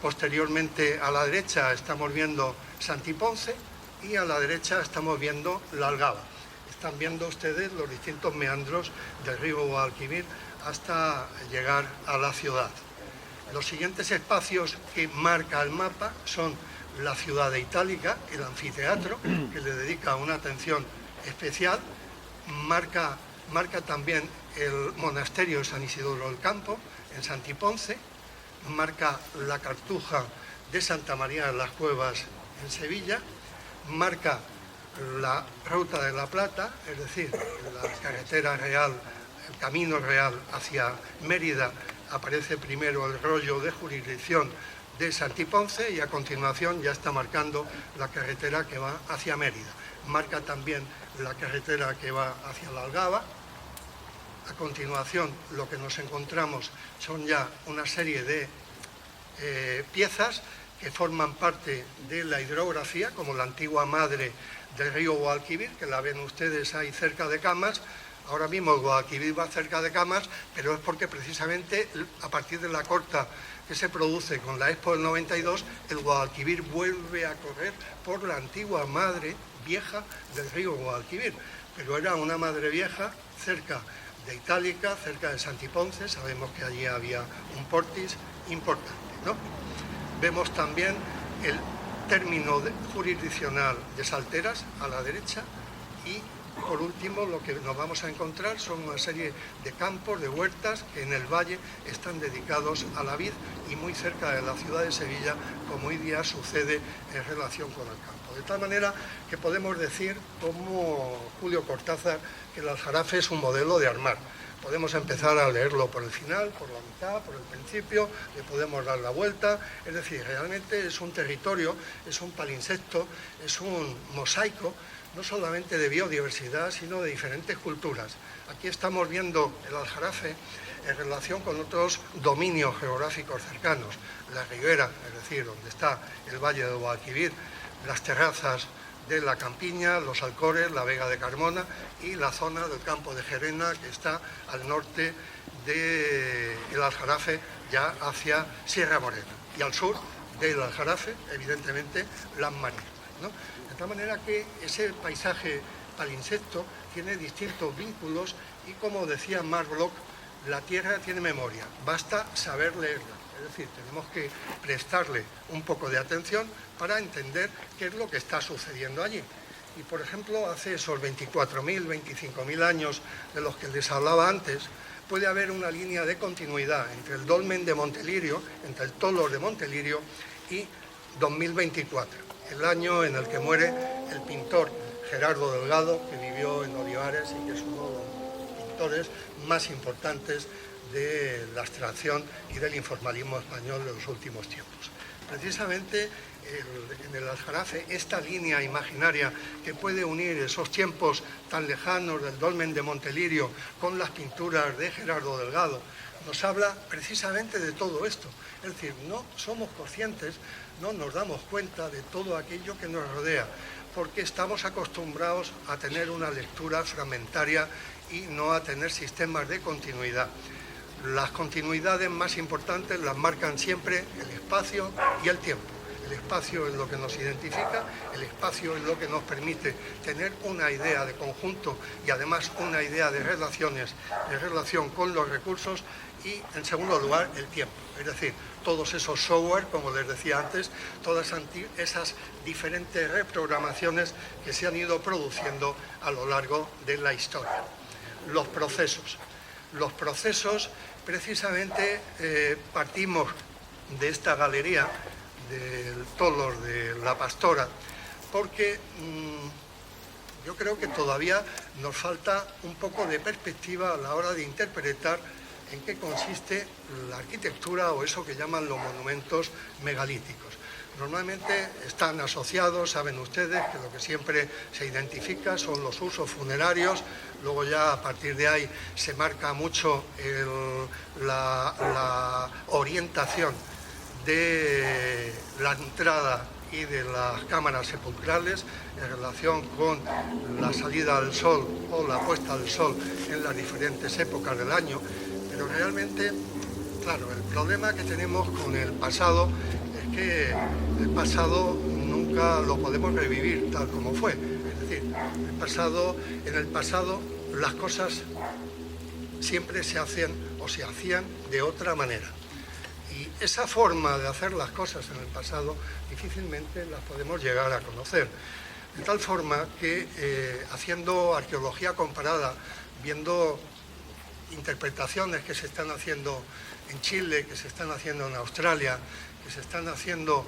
posteriormente a la derecha estamos viendo Santiponce y a la derecha estamos viendo la Algaba. Están viendo ustedes los distintos meandros del río Guadalquivir hasta llegar a la ciudad. Los siguientes espacios que marca el mapa son la ciudad de Itálica, el anfiteatro, que le dedica una atención especial, marca también el monasterio de San Isidoro del Campo, en Santiponce, marca la Cartuja de Santa María de las Cuevas en Sevilla, marca la Ruta de la Plata, es decir, la carretera real, el camino real hacia Mérida, aparece primero el rollo de jurisdicción de Santiponce y a continuación ya está marcando la carretera que va hacia Mérida. Marca también la carretera que va hacia la Algaba. A continuación lo que nos encontramos son ya una serie de piezas que forman parte de la hidrografía, como la antigua madre del río Guadalquivir, que la ven ustedes ahí cerca de Camas. Ahora mismo el Guadalquivir va cerca de Camas, pero es porque precisamente a partir de la corta que se produce con la Expo del 92, el Guadalquivir vuelve a correr por la antigua madre vieja del río Guadalquivir, pero era una madre vieja cerca de Itálica, cerca de Santiponce. Sabemos que allí había un portis importante, ¿no? Vemos también el término jurisdiccional de Salteras a la derecha y por último lo que nos vamos a encontrar son una serie de campos, de huertas que en el valle están dedicados a la vid y muy cerca de la ciudad de Sevilla, como hoy día sucede en relación con el campo. De tal manera que podemos decir, como Julio Cortázar, que el Aljarafe es un modelo de armar. Podemos empezar a leerlo por el final, por la mitad, por el principio, le podemos dar la vuelta. Es decir, realmente es un territorio, es un palinsecto, es un mosaico, no solamente de biodiversidad, sino de diferentes culturas. Aquí estamos viendo el Aljarafe en relación con otros dominios geográficos cercanos. La ribera, es decir, donde está el Valle de Guadalquivir, las terrazas de la Campiña, los Alcores, la Vega de Carmona y la zona del campo de Gerena, que está al norte del Aljarafe, ya hacia Sierra Morena. Y al sur del Aljarafe, evidentemente, las Marinas, ¿no? De tal manera que ese paisaje palinsecto tiene distintos vínculos y, como decía Marc Bloch, la tierra tiene memoria, basta saber leerla. Es decir, tenemos que prestarle un poco de atención para entender qué es lo que está sucediendo allí. Y, por ejemplo, hace esos 24.000, 25.000 años de los que les hablaba antes, puede haber una línea de continuidad entre el dolmen de Montelirio, entre el Tolos de Montelirio y 2024, el año en el que muere el pintor Gerardo Delgado, que vivió en Olivares y que es uno de los pintores más importantes de la abstracción y del informalismo español de los últimos tiempos. Precisamente en el Aljarafe, esta línea imaginaria que puede unir esos tiempos tan lejanos del dolmen de Montelirio con las pinturas de Gerardo Delgado, nos habla precisamente de todo esto. Es decir, no somos conscientes, no nos damos cuenta de todo aquello que nos rodea, porque estamos acostumbrados a tener una lectura fragmentaria y no a tener sistemas de continuidad. Las continuidades más importantes las marcan siempre el espacio y el tiempo. El espacio es lo que nos identifica, el espacio es lo que nos permite tener una idea de conjunto y además una idea de relación con los recursos, y en segundo lugar el tiempo, es decir, todos esos software, como les decía antes, todas esas diferentes reprogramaciones que se han ido produciendo a lo largo de la historia. Los procesos, precisamente partimos de esta galería del Tolor de la Pastora, porque yo creo que todavía nos falta un poco de perspectiva a la hora de interpretar en qué consiste la arquitectura o eso que llaman los monumentos megalíticos. Normalmente están asociados, saben ustedes, que lo que siempre se identifica son los usos funerarios, luego ya a partir de ahí se marca mucho la orientación de la entrada y de las cámaras sepulcrales en relación con la salida del sol o la puesta del sol en las diferentes épocas del año, pero realmente, claro, el problema que tenemos con el pasado es que el pasado nunca lo podemos revivir tal como fue, es decir, en el pasado las cosas siempre se hacen o se hacían de otra manera. Y esa forma de hacer las cosas en el pasado difícilmente las podemos llegar a conocer. De tal forma que haciendo arqueología comparada, viendo interpretaciones que se están haciendo en Chile, que se están haciendo en Australia, que se están haciendo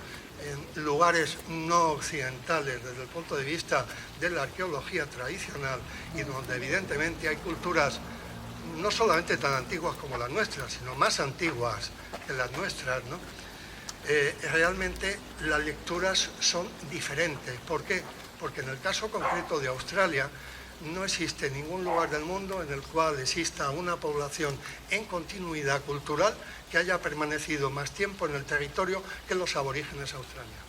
en lugares no occidentales desde el punto de vista de la arqueología tradicional, y donde evidentemente hay culturas no solamente tan antiguas como las nuestras, sino más antiguas que las nuestras, ¿no? Realmente las lecturas son diferentes. ¿Por qué? Porque en el caso concreto de Australia no existe ningún lugar del mundo en el cual exista una población en continuidad cultural que haya permanecido más tiempo en el territorio que los aborígenes australianos.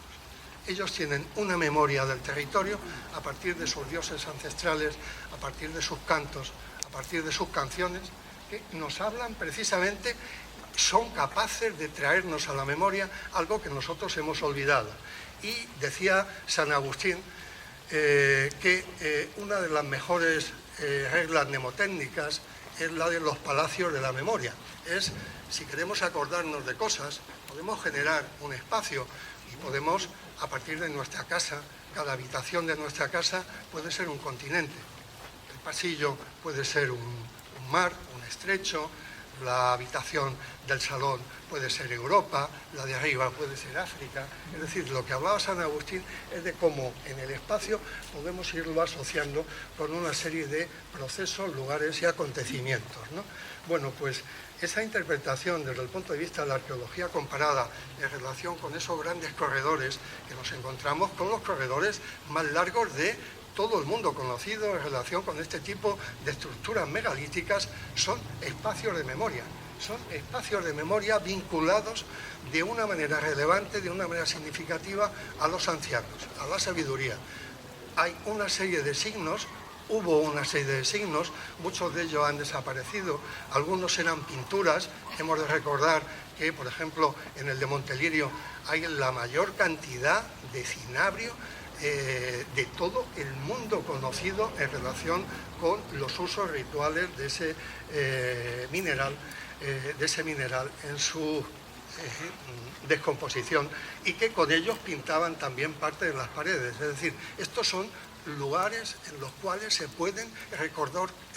Ellos tienen una memoria del territorio a partir de sus dioses ancestrales, a partir de sus cantos, a partir de sus canciones, que nos hablan precisamente, son capaces de traernos a la memoria algo que nosotros hemos olvidado. Y decía San Agustín que una de las mejores reglas mnemotécnicas es la de los palacios de la memoria. Es, si queremos acordarnos de cosas, podemos generar un espacio y podemos, a partir de nuestra casa, cada habitación de nuestra casa puede ser un continente. El pasillo puede ser un mar, un estrecho, la habitación del salón puede ser Europa, la de arriba puede ser África. Es decir, lo que hablaba San Agustín es de cómo en el espacio podemos irlo asociando con una serie de procesos, lugares y acontecimientos, ¿no? Bueno, pues esa interpretación desde el punto de vista de la arqueología comparada en relación con esos grandes corredores que nos encontramos con los corredores más largos de todo el mundo conocido en relación con este tipo de estructuras megalíticas, son espacios de memoria. Son espacios de memoria vinculados de una manera relevante, de una manera significativa a los ancianos, a la sabiduría. Hay una serie de signos, hubo una serie de signos, muchos de ellos han desaparecido, algunos eran pinturas. Hemos de recordar que, por ejemplo, en el de Montelirio hay la mayor cantidad de cinabrio de todo el mundo conocido en relación con los usos rituales de ese mineral en su descomposición, y que con ellos pintaban también parte de las paredes. Es decir, estos son lugares en los cuales se pueden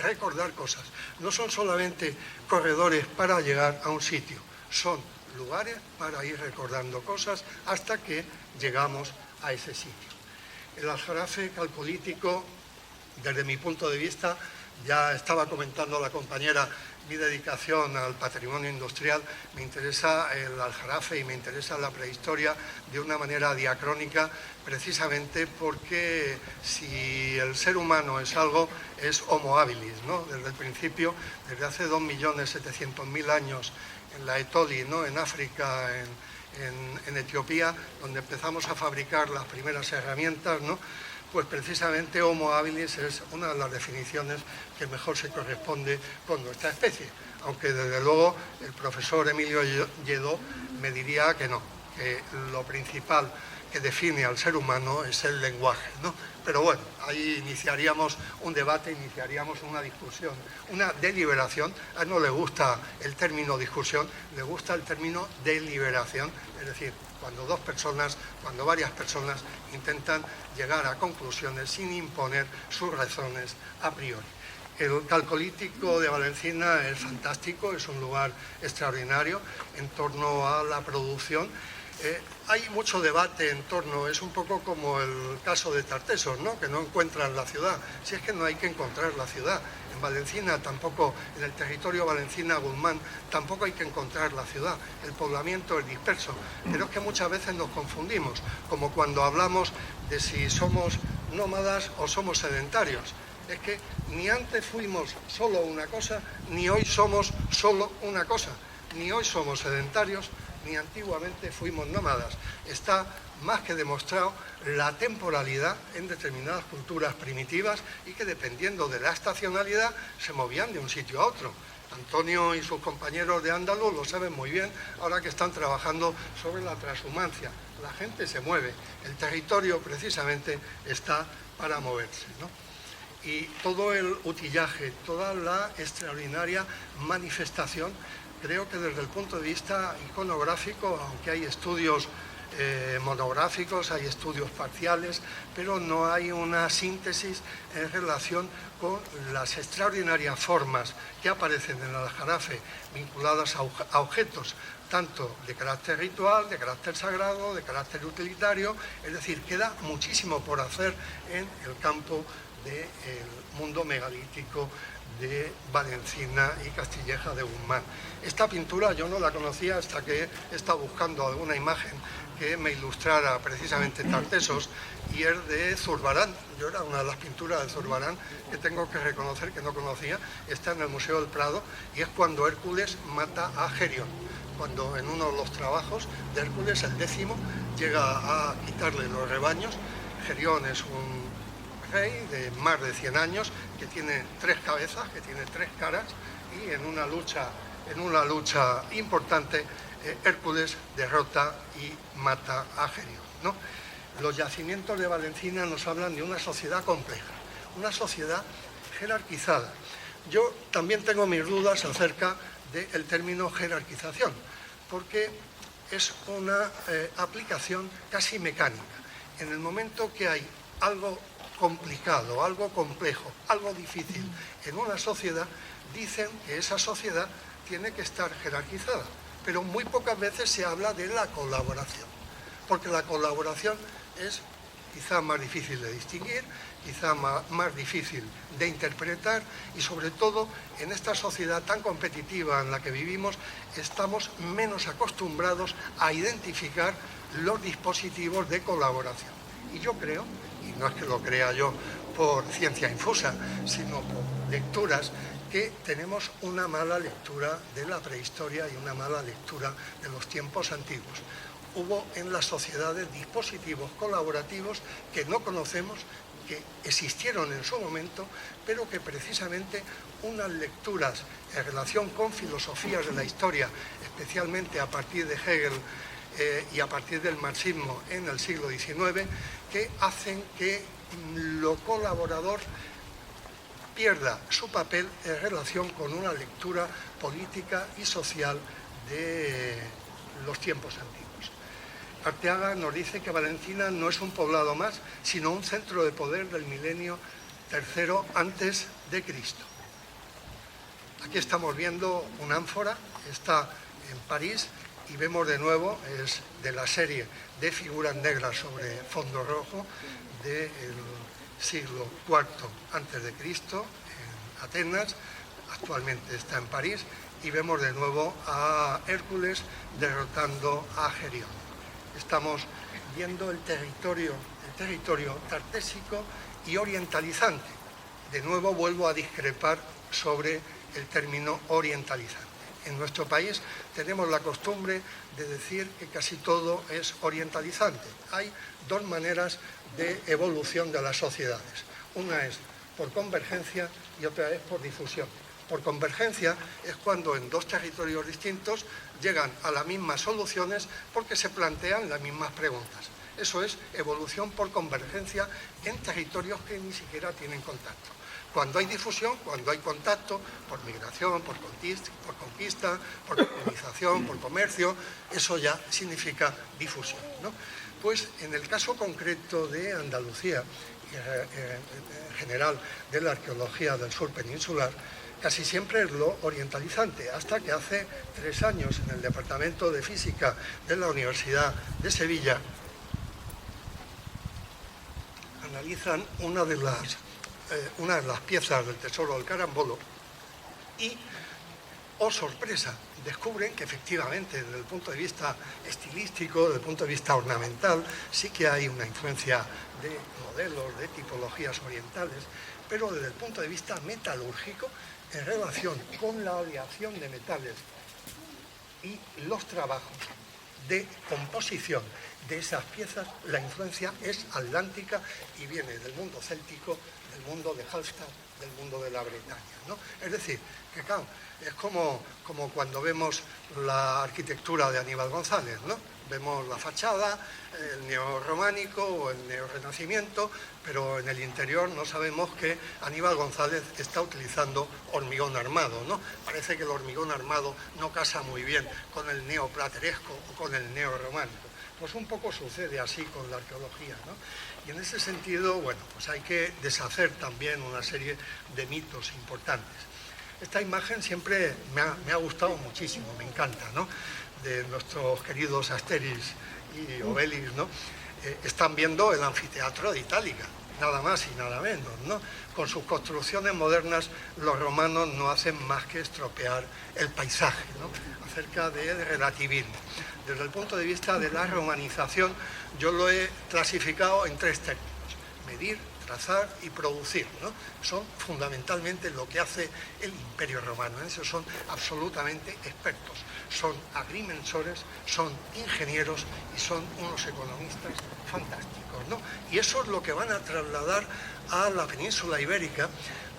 recordar cosas. No son solamente corredores para llegar a un sitio, son lugares para ir recordando cosas hasta que llegamos a ese sitio. El aljarafe calcolítico, desde mi punto de vista, ya estaba comentando la compañera mi dedicación al patrimonio industrial, me interesa el aljarafe y me interesa la prehistoria de una manera diacrónica, precisamente porque si el ser humano es algo, es Homo habilis, ¿no? Desde el principio, desde hace 2.700.000 años en la Etoli, ¿no? En África, en Etiopía, donde empezamos a fabricar las primeras herramientas, ¿no? pues precisamente Homo habilis es una de las definiciones que mejor se corresponde con nuestra especie, aunque desde luego el profesor Emilio Lledó me diría que no, que lo principal que define al ser humano es el lenguaje, ¿no? Pero bueno, ahí iniciaríamos un debate, iniciaríamos una discusión, una deliberación. A él no le gusta el término discusión, le gusta el término deliberación, es decir, cuando varias personas intentan llegar a conclusiones sin imponer sus razones a priori. El Calcolítico de Valencina es fantástico, es un lugar extraordinario en torno a la producción. Hay mucho debate en torno, es un poco como el caso de Tartesos, ¿no? Que no encuentran la ciudad. Si es que no hay que encontrar la ciudad. En Valencina tampoco, en el territorio Valencina-Guzmán, tampoco hay que encontrar la ciudad. El poblamiento es disperso. Pero es que muchas veces nos confundimos, como cuando hablamos de si somos nómadas o somos sedentarios. Es que ni antes fuimos solo una cosa, ni hoy somos solo una cosa. Ni hoy somos sedentarios, ni antiguamente fuimos nómadas. Está más que demostrado la temporalidad en determinadas culturas primitivas y que dependiendo de la estacionalidad se movían de un sitio a otro. Antonio y sus compañeros de Andaluz lo saben muy bien ahora que están trabajando sobre la transhumancia. La gente se mueve, el territorio precisamente está para moverse, ¿no? Y todo el utillaje, toda la extraordinaria manifestación, creo que desde el punto de vista iconográfico, aunque hay estudios monográficos, hay estudios parciales, pero no hay una síntesis en relación con las extraordinarias formas que aparecen en el Aljarafe vinculadas a objetos, tanto de carácter ritual, de carácter sagrado, de carácter utilitario. Es decir, queda muchísimo por hacer en el campo del mundo megalítico de Valencina y Castilleja de Guzmán. Esta pintura yo no la conocía hasta que he estado buscando alguna imagen que me ilustrara precisamente Tartesos, y es de Zurbarán. Yo era una de las pinturas de Zurbarán que tengo que reconocer que no conocía. Está en el Museo del Prado y es cuando Hércules mata a Gerión. Cuando en uno de los trabajos de Hércules, el 10º, llega a quitarle los rebaños. Gerión es un rey de más de 100 años que tiene 3 cabezas, que tiene 3 caras, y en una lucha importante Hércules derrota y mata a Gerión, ¿no? Los yacimientos de Valencina nos hablan de una sociedad compleja, una sociedad jerarquizada. Yo también tengo mis dudas acerca del término jerarquización, porque es una aplicación casi mecánica. En el momento que hay algo complicado, algo complejo, algo difícil en una sociedad, dicen que esa sociedad tiene que estar jerarquizada, pero muy pocas veces se habla de la colaboración, porque la colaboración es quizá más difícil de distinguir, quizá más difícil de interpretar, y sobre todo en esta sociedad tan competitiva en la que vivimos estamos menos acostumbrados a identificar los dispositivos de colaboración. Y yo creo, y no es que lo crea yo por ciencia infusa, sino por lecturas, que tenemos una mala lectura de la prehistoria y una mala lectura de los tiempos antiguos. Hubo en las sociedades dispositivos colaborativos que no conocemos, que existieron en su momento, pero que precisamente unas lecturas en relación con filosofías de la historia, especialmente a partir de Hegel y a partir del marxismo en el siglo XIX, que hacen que lo colaborador pierda su papel en relación con una lectura política y social de los tiempos antiguos. Arteaga nos dice que Valencina no es un poblado más, sino un centro de poder del milenio III antes de Cristo. Aquí estamos viendo una ánfora, está en París, y vemos de nuevo, es de la serie de figuras negras sobre fondo rojo del siglo IV antes de Cristo, en Atenas, actualmente está en París, y vemos de nuevo a Hércules derrotando a Gerión. Estamos viendo el territorio tartésico y orientalizante. De nuevo vuelvo a discrepar sobre el término orientalizante. En nuestro país tenemos la costumbre de decir que casi todo es orientalizante. Hay dos maneras de evolución de las sociedades. Una es por convergencia y otra es por difusión. Por convergencia es cuando en dos territorios distintos llegan a las mismas soluciones porque se plantean las mismas preguntas. Eso es evolución por convergencia en territorios que ni siquiera tienen contacto. Cuando hay difusión, cuando hay contacto, por migración, por conquista, por colonización, por comercio, eso ya significa difusión, ¿no? Pues en el caso concreto de Andalucía, en general de la arqueología del sur peninsular, casi siempre es lo orientalizante, hasta que hace 3 años en el Departamento de Física de la Universidad de Sevilla analizan una de las piezas del tesoro del Carambolo y, oh sorpresa, descubren que efectivamente desde el punto de vista estilístico, desde el punto de vista ornamental, sí que hay una influencia de modelos, de tipologías orientales, pero desde el punto de vista metalúrgico, en relación con la aleación de metales y los trabajos de composición de esas piezas, la influencia es atlántica y viene del mundo céltico, del mundo de Hallstatt, del mundo de la Bretaña, ¿no? Es decir, que claro, es como cuando vemos la arquitectura de Aníbal González, ¿no? Vemos la fachada, el neorrománico o el neorrenacimiento, pero en el interior no sabemos que Aníbal González está utilizando hormigón armado, ¿no? Parece que el hormigón armado no casa muy bien con el neoplateresco o con el neorrománico. Pues un poco sucede así con la arqueología, ¿no? Y en ese sentido, bueno, pues hay que deshacer también una serie de mitos importantes. Esta imagen siempre me ha gustado muchísimo, me encanta, ¿no? De nuestros queridos Asterix y Obelix, ¿no? Están viendo el anfiteatro de Itálica, nada más y nada menos, ¿no? Con sus construcciones modernas, los romanos no hacen más que estropear el paisaje, ¿no? Acerca del relativismo. Desde el punto de vista de la romanización, yo lo he clasificado en 3 términos: medir, trazar y producir, ¿no? Son fundamentalmente lo que hace el Imperio Romano. En eso son absolutamente expertos. Son agrimensores, son ingenieros y son unos economistas fantásticos, ¿no? Y eso es lo que van a trasladar a la península ibérica.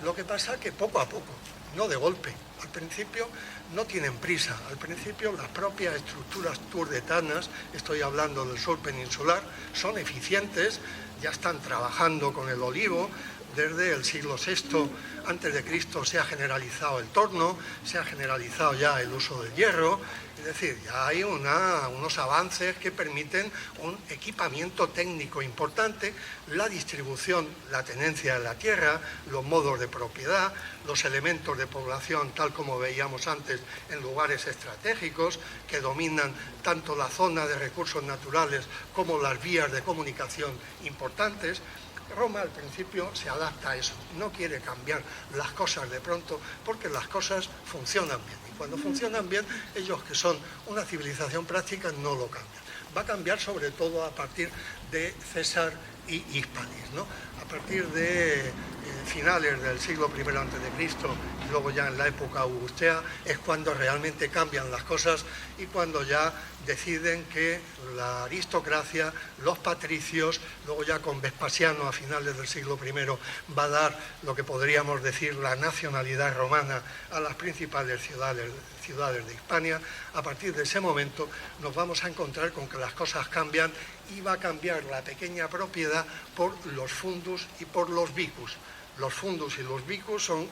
Lo que pasa que poco a poco, no de golpe. Al principio no tienen prisa. Al principio las propias estructuras turdetanas, estoy hablando del sur peninsular, son eficientes, ya están trabajando con el olivo. Desde el siglo VI a.C. se ha generalizado el torno, se ha generalizado ya el uso del hierro, es decir, ya hay unos avances que permiten un equipamiento técnico importante, la distribución, la tenencia de la tierra, los modos de propiedad, los elementos de población, tal como veíamos antes, en lugares estratégicos que dominan tanto la zona de recursos naturales como las vías de comunicación importantes. Roma al principio se adapta a eso, no quiere cambiar las cosas de pronto porque las cosas funcionan bien. Y cuando funcionan bien, ellos que son una civilización práctica no lo cambian. Va a cambiar sobre todo a partir de César y Hispalis, ¿no? A partir de finales del siglo I a.C. y luego ya en la época augustea es cuando realmente cambian las cosas y cuando ya deciden que la aristocracia, los patricios, luego ya con Vespasiano a finales del siglo I va a dar lo que podríamos decir la nacionalidad romana a las principales ciudades de Hispania. A partir de ese momento nos vamos a encontrar con que las cosas cambian y va a cambiar la pequeña propiedad por los fundus y por los vicus. Los fundus y los vicus son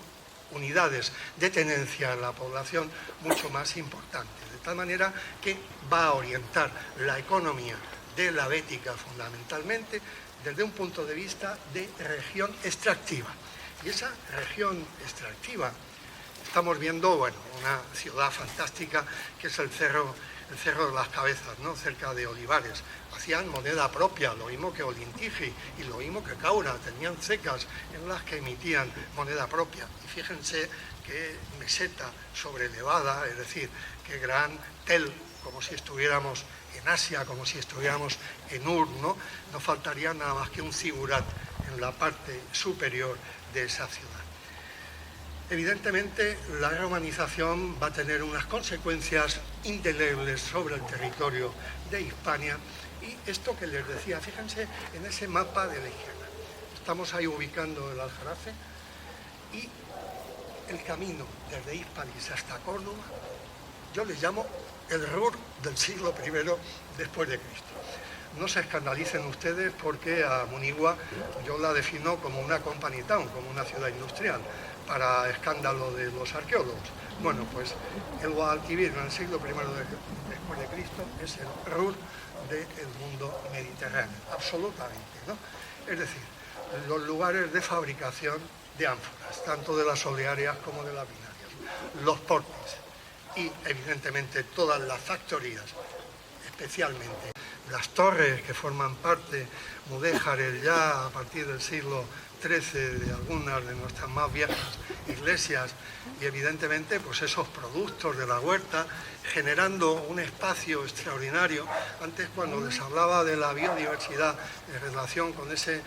unidades de tenencia en la población mucho más importantes, de tal manera que va a orientar la economía de la Bética fundamentalmente desde un punto de vista de región extractiva. Y esa región extractiva, estamos viendo, bueno, una ciudad fantástica que es el Cerro de las Cabezas, ¿no? Cerca de Olivares. Hacían moneda propia, lo mismo que Olintiji y lo mismo que Caura, tenían cecas en las que emitían moneda propia. Y fíjense qué meseta sobrelevada, es decir, qué gran tel, como si estuviéramos en Asia, como si estuviéramos en Ur, ¿no? No faltaría nada más que un zigurat en la parte superior de esa ciudad. Evidentemente, la romanización va a tener unas consecuencias indelebles sobre el territorio de Hispania, y esto que les decía, fíjense en ese mapa de la izquierda. Estamos ahí ubicando el Aljarafe y el camino desde Hispalis hasta Córdoba, yo les llamo el Ruhr del siglo I después de Cristo. No se escandalicen ustedes porque a Munigua yo la defino como una company town, como una ciudad industrial, para escándalo de los arqueólogos. Bueno, pues el Guadalquivir en el siglo I después de Cristo es el Ruhr del mundo mediterráneo, absolutamente, ¿no? Es decir, los lugares de fabricación de ánforas, tanto de las olearias como de las binarias, los portes y evidentemente todas las factorías, especialmente las torres que forman parte, mudéjares ya a partir del siglo XIII de algunas de nuestras más viejas iglesias, y evidentemente pues esos productos de la huerta generando un espacio extraordinario. Antes, cuando les hablaba de la biodiversidad en relación con ese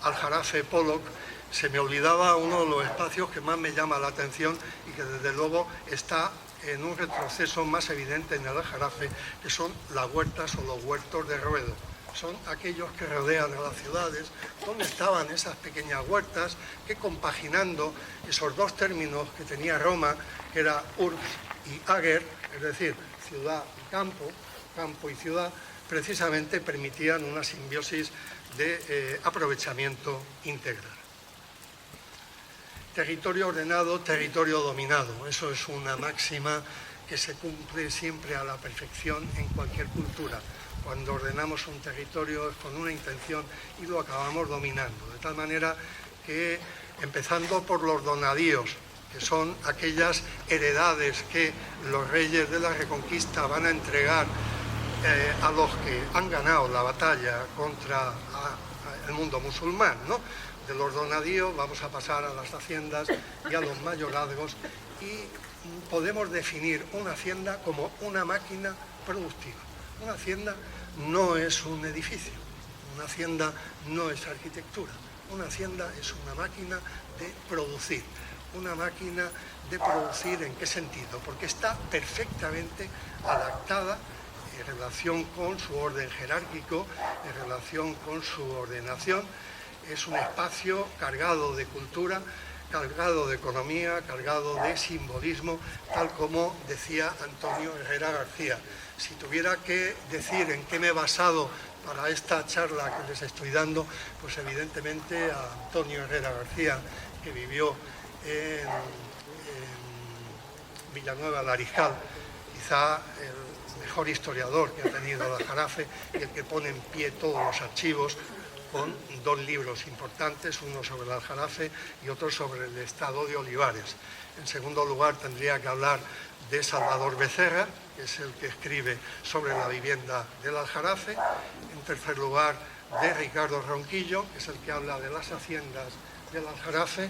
Aljarafe Pollock, se me olvidaba uno de los espacios que más me llama la atención y que desde luego está en un retroceso más evidente en el Aljarafe, que son las huertas o los huertos de Ruedo. Son aquellos que rodean a las ciudades, donde estaban esas pequeñas huertas que, compaginando esos dos términos que tenía Roma, que era urbs y ager, es decir, ciudad y campo, campo y ciudad, precisamente permitían una simbiosis de aprovechamiento integral. Territorio ordenado, territorio dominado. Eso es una máxima que se cumple siempre a la perfección en cualquier cultura. Cuando ordenamos un territorio es con una intención y lo acabamos dominando. De tal manera que, empezando por los donadíos, que son aquellas heredades que los reyes de la Reconquista van a entregar a los que han ganado la batalla contra el mundo musulmán, ¿no? De los donadíos vamos a pasar a las haciendas y a los mayorazgos, y podemos definir una hacienda como una máquina productiva. Una hacienda no es un edificio, una hacienda no es arquitectura, una hacienda es una máquina de producir. Una máquina de producir, ¿en qué sentido? Porque está perfectamente adaptada en relación con su orden jerárquico, en relación con su ordenación. Es un espacio cargado de cultura, cargado de economía, cargado de simbolismo, tal como decía Antonio Herrera García. Si tuviera que decir en qué me he basado para esta charla que les estoy dando, pues evidentemente a Antonio Herrera García, que vivió en Villanueva del Arijal, quizá el mejor historiador que ha tenido el Aljarafe y el que pone en pie todos los archivos, con dos libros importantes, uno sobre el Aljarafe y otro sobre el estado de Olivares. En segundo lugar, tendría que hablar de Salvador Becerra, que es el que escribe sobre la vivienda del Aljarafe. En tercer lugar, de Ricardo Ronquillo, que es el que habla de las haciendas del Aljarafe,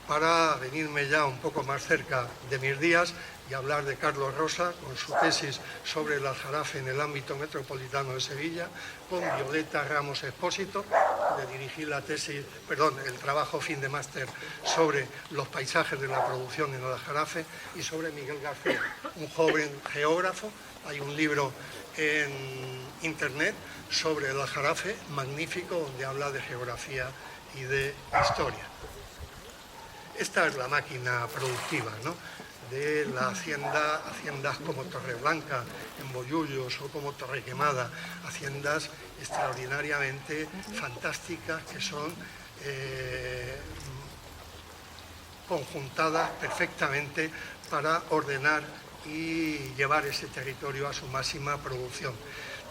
para venirme ya un poco más cerca de mis días y hablar de Carlos Rosa, con su tesis sobre el Aljarafe en el ámbito metropolitano de Sevilla, con Violeta Ramos Expósito, le dirigí el trabajo fin de máster sobre los paisajes de la producción en el Aljarafe, y sobre Miguel García, un joven geógrafo. Hay un libro en internet sobre el Aljarafe, magnífico, donde habla de geografía y de historia. Esta es la máquina productiva, ¿no?, de la hacienda, haciendas como Torreblanca en Bollullos o como Torrequemada, haciendas extraordinariamente fantásticas que son conjuntadas perfectamente para ordenar y llevar ese territorio a su máxima producción.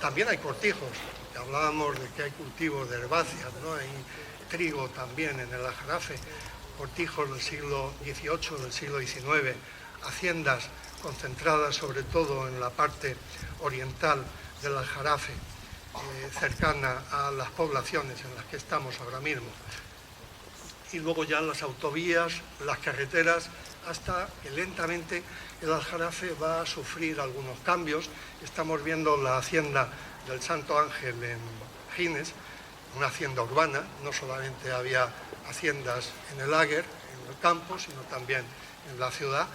También hay cortijos, hablábamos de que hay cultivos de herbáceas, ¿no?, hay trigo también en el Aljarafe, cortijos del siglo XVIII, del siglo XIX, haciendas concentradas sobre todo en la parte oriental del Aljarafe, cercana a las poblaciones en las que estamos ahora mismo. Y luego ya las autovías, las carreteras, hasta que lentamente el Aljarafe va a sufrir algunos cambios. Estamos viendo la hacienda del Santo Ángel en Gines, una hacienda urbana. No solamente había haciendas en el Ager, en el campo, sino también en la ciudad.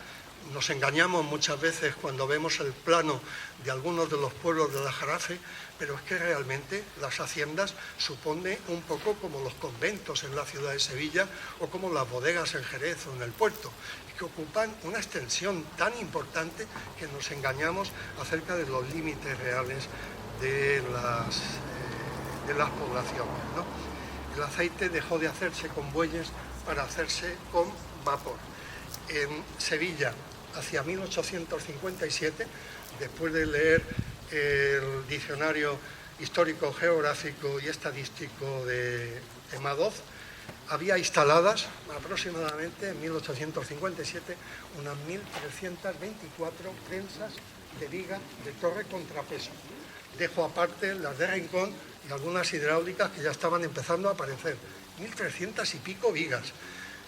Nos engañamos muchas veces cuando vemos el plano de algunos de los pueblos del Aljarafe, pero es que realmente las haciendas suponen un poco como los conventos en la ciudad de Sevilla o como las bodegas en Jerez o en el puerto, que ocupan una extensión tan importante que nos engañamos acerca de los límites reales de las poblaciones, ¿no? El aceite dejó de hacerse con bueyes para hacerse con vapor. En Sevilla, hacia 1857, después de leer el diccionario histórico, geográfico y estadístico de Madoz, había instaladas aproximadamente en 1857 unas 1.324 prensas de viga de torre contrapeso. Dejo aparte las de rincón y algunas hidráulicas que ya estaban empezando a aparecer. 1.300 y pico vigas.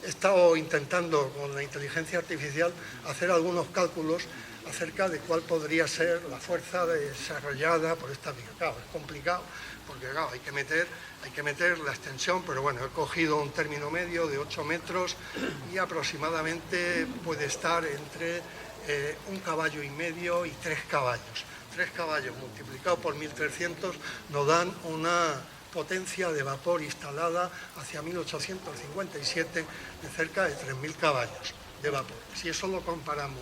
He estado intentando con la inteligencia artificial hacer algunos cálculos acerca de cuál podría ser la fuerza desarrollada por esta viga. Claro, es complicado porque claro, hay que meter la extensión, pero bueno, he cogido un término medio de 8 metros y aproximadamente puede estar entre 1,5 caballos y 3 caballos. 3 caballos multiplicados por 1.300 nos dan una potencia de vapor instalada hacia 1857 de cerca de 3.000 caballos de vapor. Si eso lo comparamos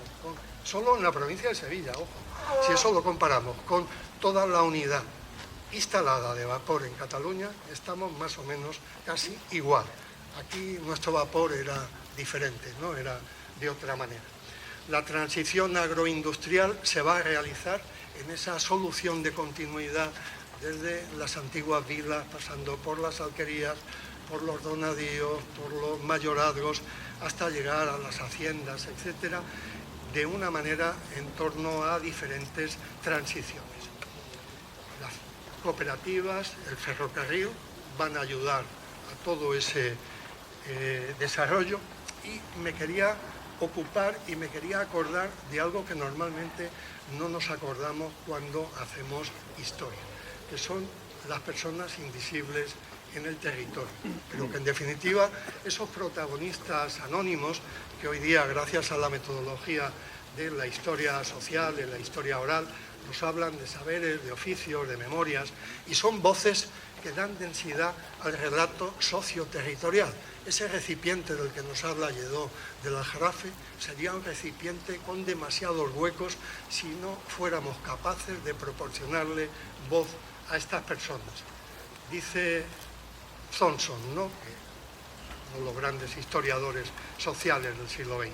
solo en la provincia de Sevilla, ojo, si eso lo comparamos con toda la unidad instalada de vapor en Cataluña, estamos más o menos casi igual. Aquí nuestro vapor era diferente, ¿no? Era de otra manera. La transición agroindustrial se va a realizar en esa solución de continuidad desde las antiguas vilas, pasando por las alquerías, por los donadíos, por los mayorazgos, hasta llegar a las haciendas, etcétera, de una manera en torno a diferentes transiciones. Las cooperativas, el ferrocarril, van a ayudar a todo ese desarrollo y me quería ocupar y me quería acordar de algo que normalmente no nos acordamos cuando hacemos historia, que son las personas invisibles en el territorio, pero que en definitiva esos protagonistas anónimos que hoy día, gracias a la metodología de la historia social, de la historia oral, nos hablan de saberes, de oficios, de memorias, y son voces que dan densidad al relato socioterritorial. Ese recipiente del que nos habla Lledó del Aljarafe sería un recipiente con demasiados huecos si no fuéramos capaces de proporcionarle voz a estas personas. Dice Thompson, ¿no?, que uno de los grandes historiadores sociales del siglo XX,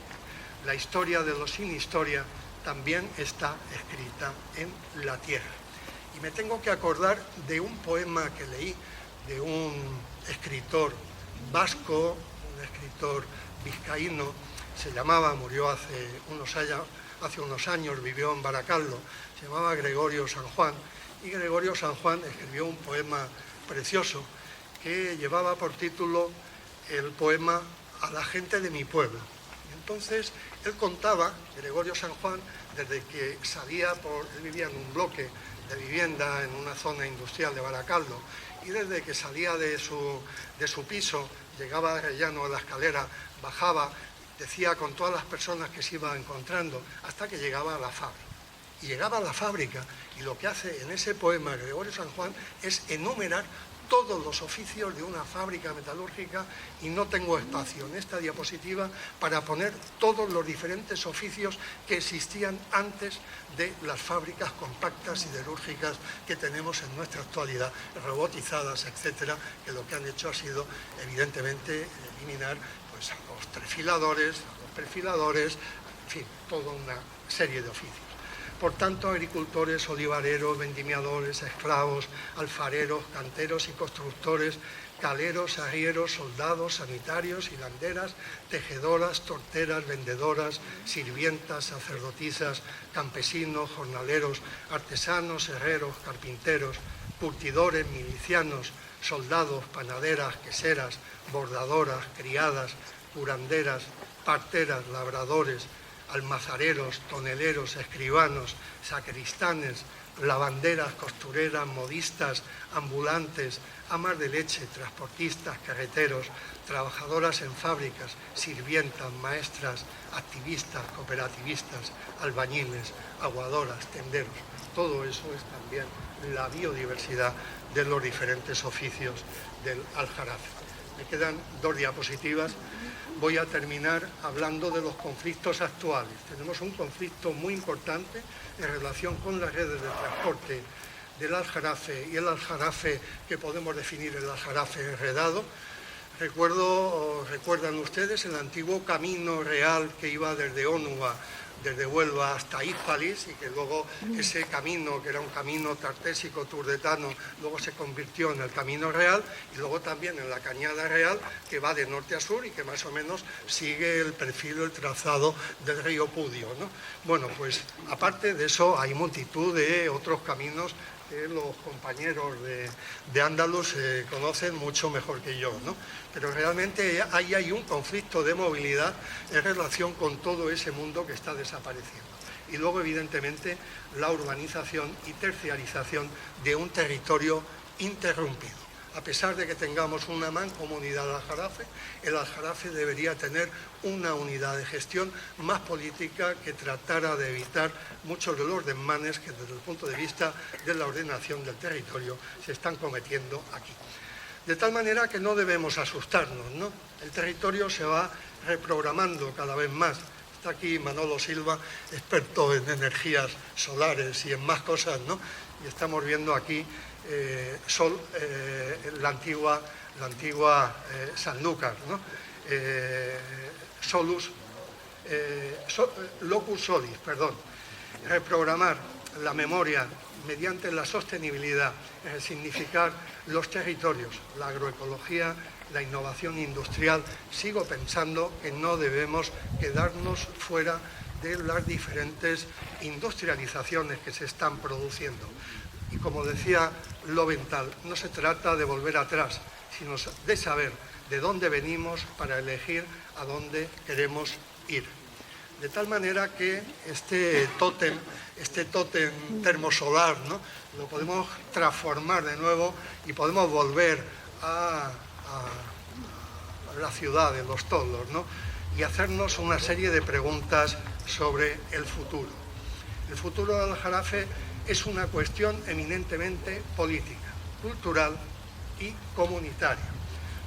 la historia de los sin historia también está escrita en la tierra. Y me tengo que acordar de un poema que leí de un escritor vasco, un escritor vizcaíno, murió hace unos años, vivió en Baracaldo, se llamaba Gregorio San Juan, y Gregorio San Juan escribió un poema precioso que llevaba por título el poema A la gente de mi pueblo. Y entonces él contaba, Gregorio San Juan, desde que él vivía en un bloque de vivienda en una zona industrial de Baracaldo, y desde que salía de su piso, llegaba a Arellano a la escalera, bajaba, decía con todas las personas que se iba encontrando, hasta que llegaba a la fábrica. Y llegaba a la fábrica, y lo que hace en ese poema Gregorio San Juan es enumerar todos los oficios de una fábrica metalúrgica, y no tengo espacio en esta diapositiva para poner todos los diferentes oficios que existían antes de las fábricas compactas siderúrgicas que tenemos en nuestra actualidad, robotizadas, etcétera, que lo que han hecho ha sido evidentemente eliminar pues, a los trefiladores, a los perfiladores, en fin, toda una serie de oficios. Por tanto, agricultores, olivareros, vendimiadores, esclavos, alfareros, canteros y constructores, caleros, arrieros, soldados, sanitarios, hilanderas, tejedoras, torteras, vendedoras, sirvientas, sacerdotisas, campesinos, jornaleros, artesanos, herreros, carpinteros, curtidores, milicianos, soldados, panaderas, queseras, bordadoras, criadas, curanderas, parteras, labradores, almazareros, toneleros, escribanos, sacristanes, lavanderas, costureras, modistas, ambulantes, amas de leche, transportistas, carreteros, trabajadoras en fábricas, sirvientas, maestras, activistas, cooperativistas, albañiles, aguadoras, tenderos. Todo eso es también la biodiversidad de los diferentes oficios del Aljarafe. Me quedan 2 diapositivas. Voy a terminar hablando de los conflictos actuales. Tenemos un conflicto muy importante en relación con las redes de transporte del Aljarafe y el Aljarafe que podemos definir el Aljarafe enredado. Recuerdan ustedes el antiguo camino real que iba desde Onua, desde Huelva hasta Hispalis, y que luego ese camino, que era un camino tartésico turdetano, luego se convirtió en el camino real, y luego también en la cañada real, que va de norte a sur y que más o menos sigue el perfil, el trazado del río Pudio, ¿no? Bueno, pues aparte de eso hay multitud de otros caminos que los compañeros de Andalus conocen mucho mejor que yo, ¿no? Pero realmente ahí hay un conflicto de movilidad en relación con todo ese mundo que está desapareciendo. Y luego, evidentemente, la urbanización y terciarización de un territorio interrumpido. A pesar de que tengamos una mancomunidad del Aljarafe, el Aljarafe debería tener una unidad de gestión más política que tratara de evitar muchos de los desmanes que desde el punto de vista de la ordenación del territorio se están cometiendo aquí. De tal manera que no debemos asustarnos, ¿no? El territorio se va reprogramando cada vez más. Está aquí Manolo Silva, experto en energías solares y en más cosas, ¿no? Y estamos viendo aquí la antigua Sanlúcar, ¿no? Locus solis, perdón. Reprogramar la memoria mediante la sostenibilidad, significar los territorios, la agroecología, la innovación industrial. Sigo pensando que no debemos quedarnos fuera de las diferentes industrializaciones que se están produciendo. Y como decía Loventhal, no se trata de volver atrás, sino de saber de dónde venimos para elegir a dónde queremos ir. De tal manera que este tótem termosolar, ¿no?, lo podemos transformar de nuevo y podemos volver a la ciudad de los toldos, ¿no?, y hacernos una serie de preguntas sobre el futuro. El futuro del Aljarafe es una cuestión eminentemente política, cultural y comunitaria.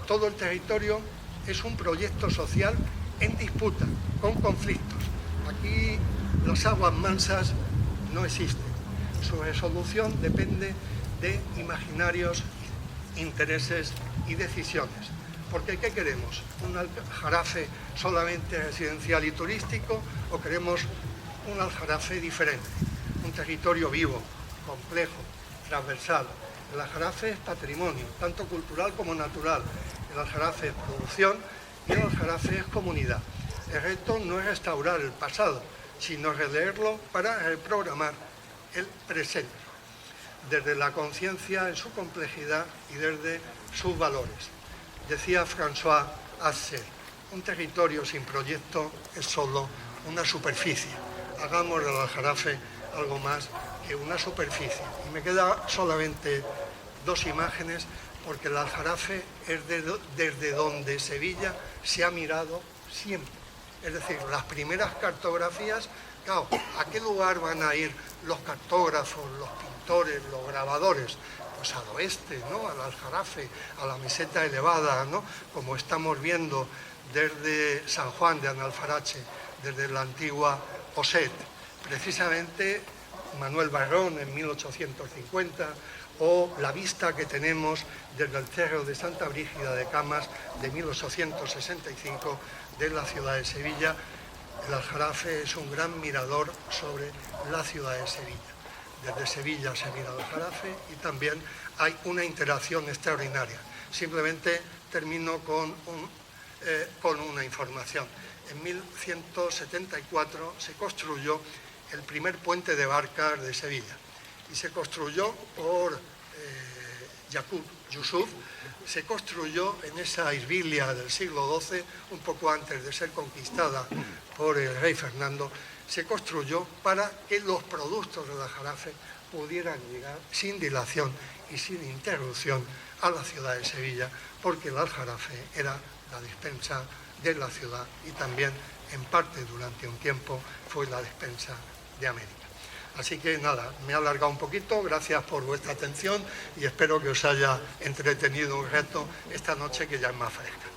Todo el territorio es un proyecto social en disputa, con conflictos. Aquí las aguas mansas no existen. Su resolución depende de imaginarios, intereses y decisiones. Porque ¿qué queremos? ¿Un Aljarafe solamente residencial y turístico o queremos un Aljarafe diferente? Un territorio vivo, complejo, transversal. El Aljarafe es patrimonio, tanto cultural como natural. El Aljarafe es producción y el Aljarafe es comunidad. El reto no es restaurar el pasado, sino releerlo para reprogramar el presente, desde la conciencia en su complejidad y desde sus valores. Decía François Asser, un territorio sin proyecto es solo una superficie. Hagamos del Aljarafe algo más que una superficie. Y me queda solamente 2 imágenes, porque el Aljarafe es desde donde Sevilla se ha mirado siempre. Es decir, las primeras cartografías, claro, ¿a qué lugar van a ir los cartógrafos, los pintores, los grabadores? Pues al oeste, ¿no?, al Aljarafe, a la meseta elevada, ¿no?, como estamos viendo desde San Juan de Analfarache, desde la antigua Oset. Precisamente Manuel Barrón en 1850, o la vista que tenemos desde el Cerro de Santa Brígida de Camas de 1865 de la ciudad de Sevilla. El Aljarafe es un gran mirador sobre la ciudad de Sevilla. Desde Sevilla se mira el Aljarafe y también hay una interacción extraordinaria. Simplemente termino con una información. En 1174 se construyó el primer puente de barcas de Sevilla y se construyó por Yaqub Yusuf, se construyó en esa Irbilia del siglo XII, un poco antes de ser conquistada por el rey Fernando, se construyó para que los productos del Aljarafe pudieran llegar sin dilación y sin interrupción a la ciudad de Sevilla, porque el Aljarafe era la despensa de la ciudad y también, en parte, durante un tiempo, fue la despensa de América. Así que nada, me he alargado un poquito, gracias por vuestra atención y espero que os haya entretenido un rato esta noche que ya es más fresca.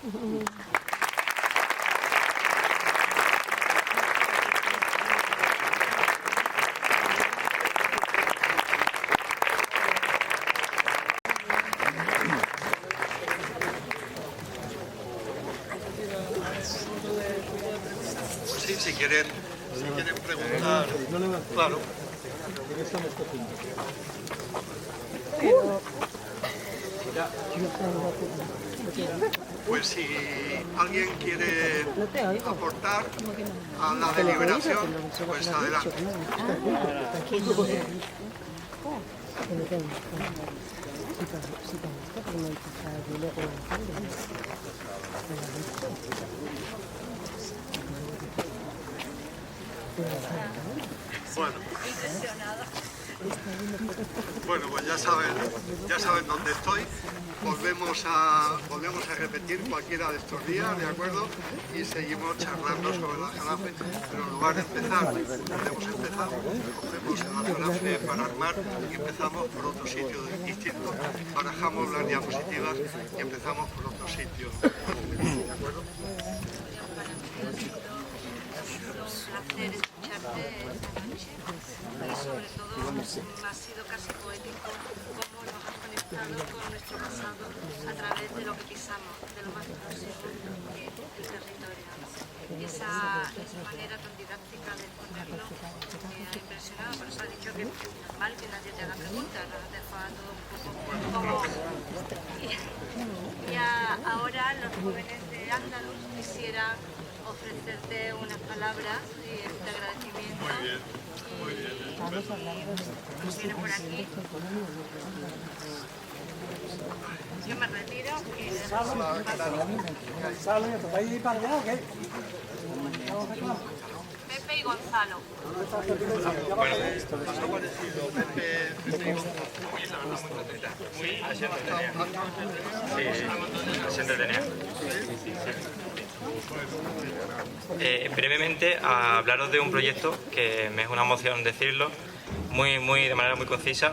Pues sí, si quieren preguntar, claro. Pues si alguien quiere aportar a la deliberación, pues adelante. Bueno, pues ya saben dónde estoy. Volvemos a repetir cualquiera de estos días, ¿de acuerdo? Y seguimos charlando sobre el Aljarafe, pero en lugar de empezar, cogemos el Aljarafe para armar y empezamos por otro sitio distinto, barajamos las diapositivas y empezamos por otro sitio, ¿de acuerdo?
Un placer escucharte esta noche y sobre todo ha sido casi poético cómo nos has conectado con nuestro pasado a través de lo que pisamos, de lo más próximo que es el territorio. Y esa manera tan didáctica de exponerlo me ha impresionado, por eso ha dicho que es normal que nadie te haga preguntas, nos has dejado todo un poco como... Y ahora los jóvenes de Andaluz quisieran ofrecerte unas palabras de agradecimiento. Muy bien. Viene por aquí. Yo me retiro y Pepe y Gonzalo.
Bueno, nos ha parecido Pepe y Gonzalo.
Se entretenía. Brevemente, a hablaros de un proyecto que me es una emoción decirlo, de manera muy concisa,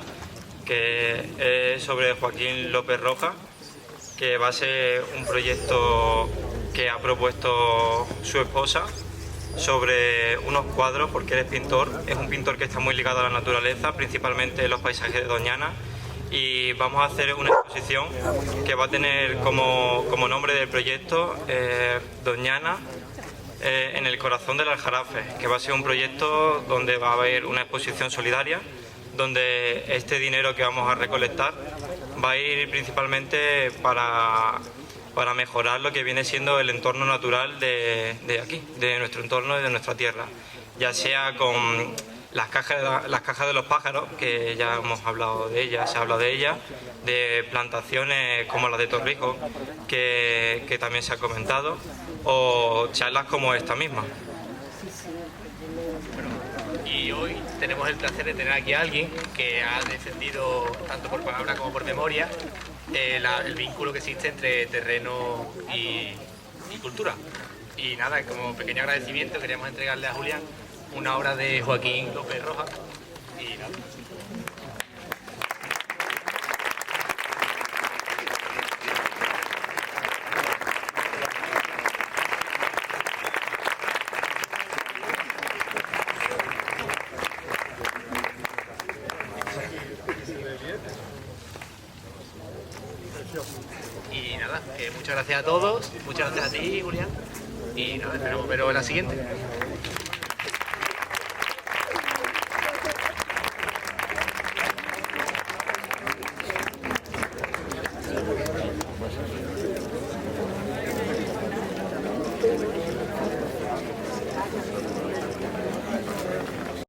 que es sobre Joaquín López Rojas, que va a ser un proyecto que ha propuesto su esposa sobre unos cuadros, porque él es pintor, es un pintor que está muy ligado a la naturaleza, principalmente los paisajes de Doñana, y vamos a hacer una exposición que va a tener como nombre del proyecto Doñana en el corazón del Aljarafe, que va a ser un proyecto donde va a haber una exposición solidaria, donde este dinero que vamos a recolectar va a ir principalmente para mejorar lo que viene siendo el entorno natural de aquí, de nuestro entorno y de nuestra tierra, ya sea con las cajas de los pájaros, que ya hemos hablado de ellas, se ha hablado de ellas, de plantaciones como la de Torrijos, que también se ha comentado, o charlas como esta misma.
Y hoy tenemos el placer de tener aquí a alguien que ha defendido, tanto por palabra como por memoria, el vínculo que existe entre terreno y cultura. Y nada, como pequeño agradecimiento queríamos entregarle a Julián una obra de Joaquín López Rojas. Y nada. Y nada, muchas gracias a todos, muchas gracias a ti, Julián, y nada, esperamos veros en la siguiente.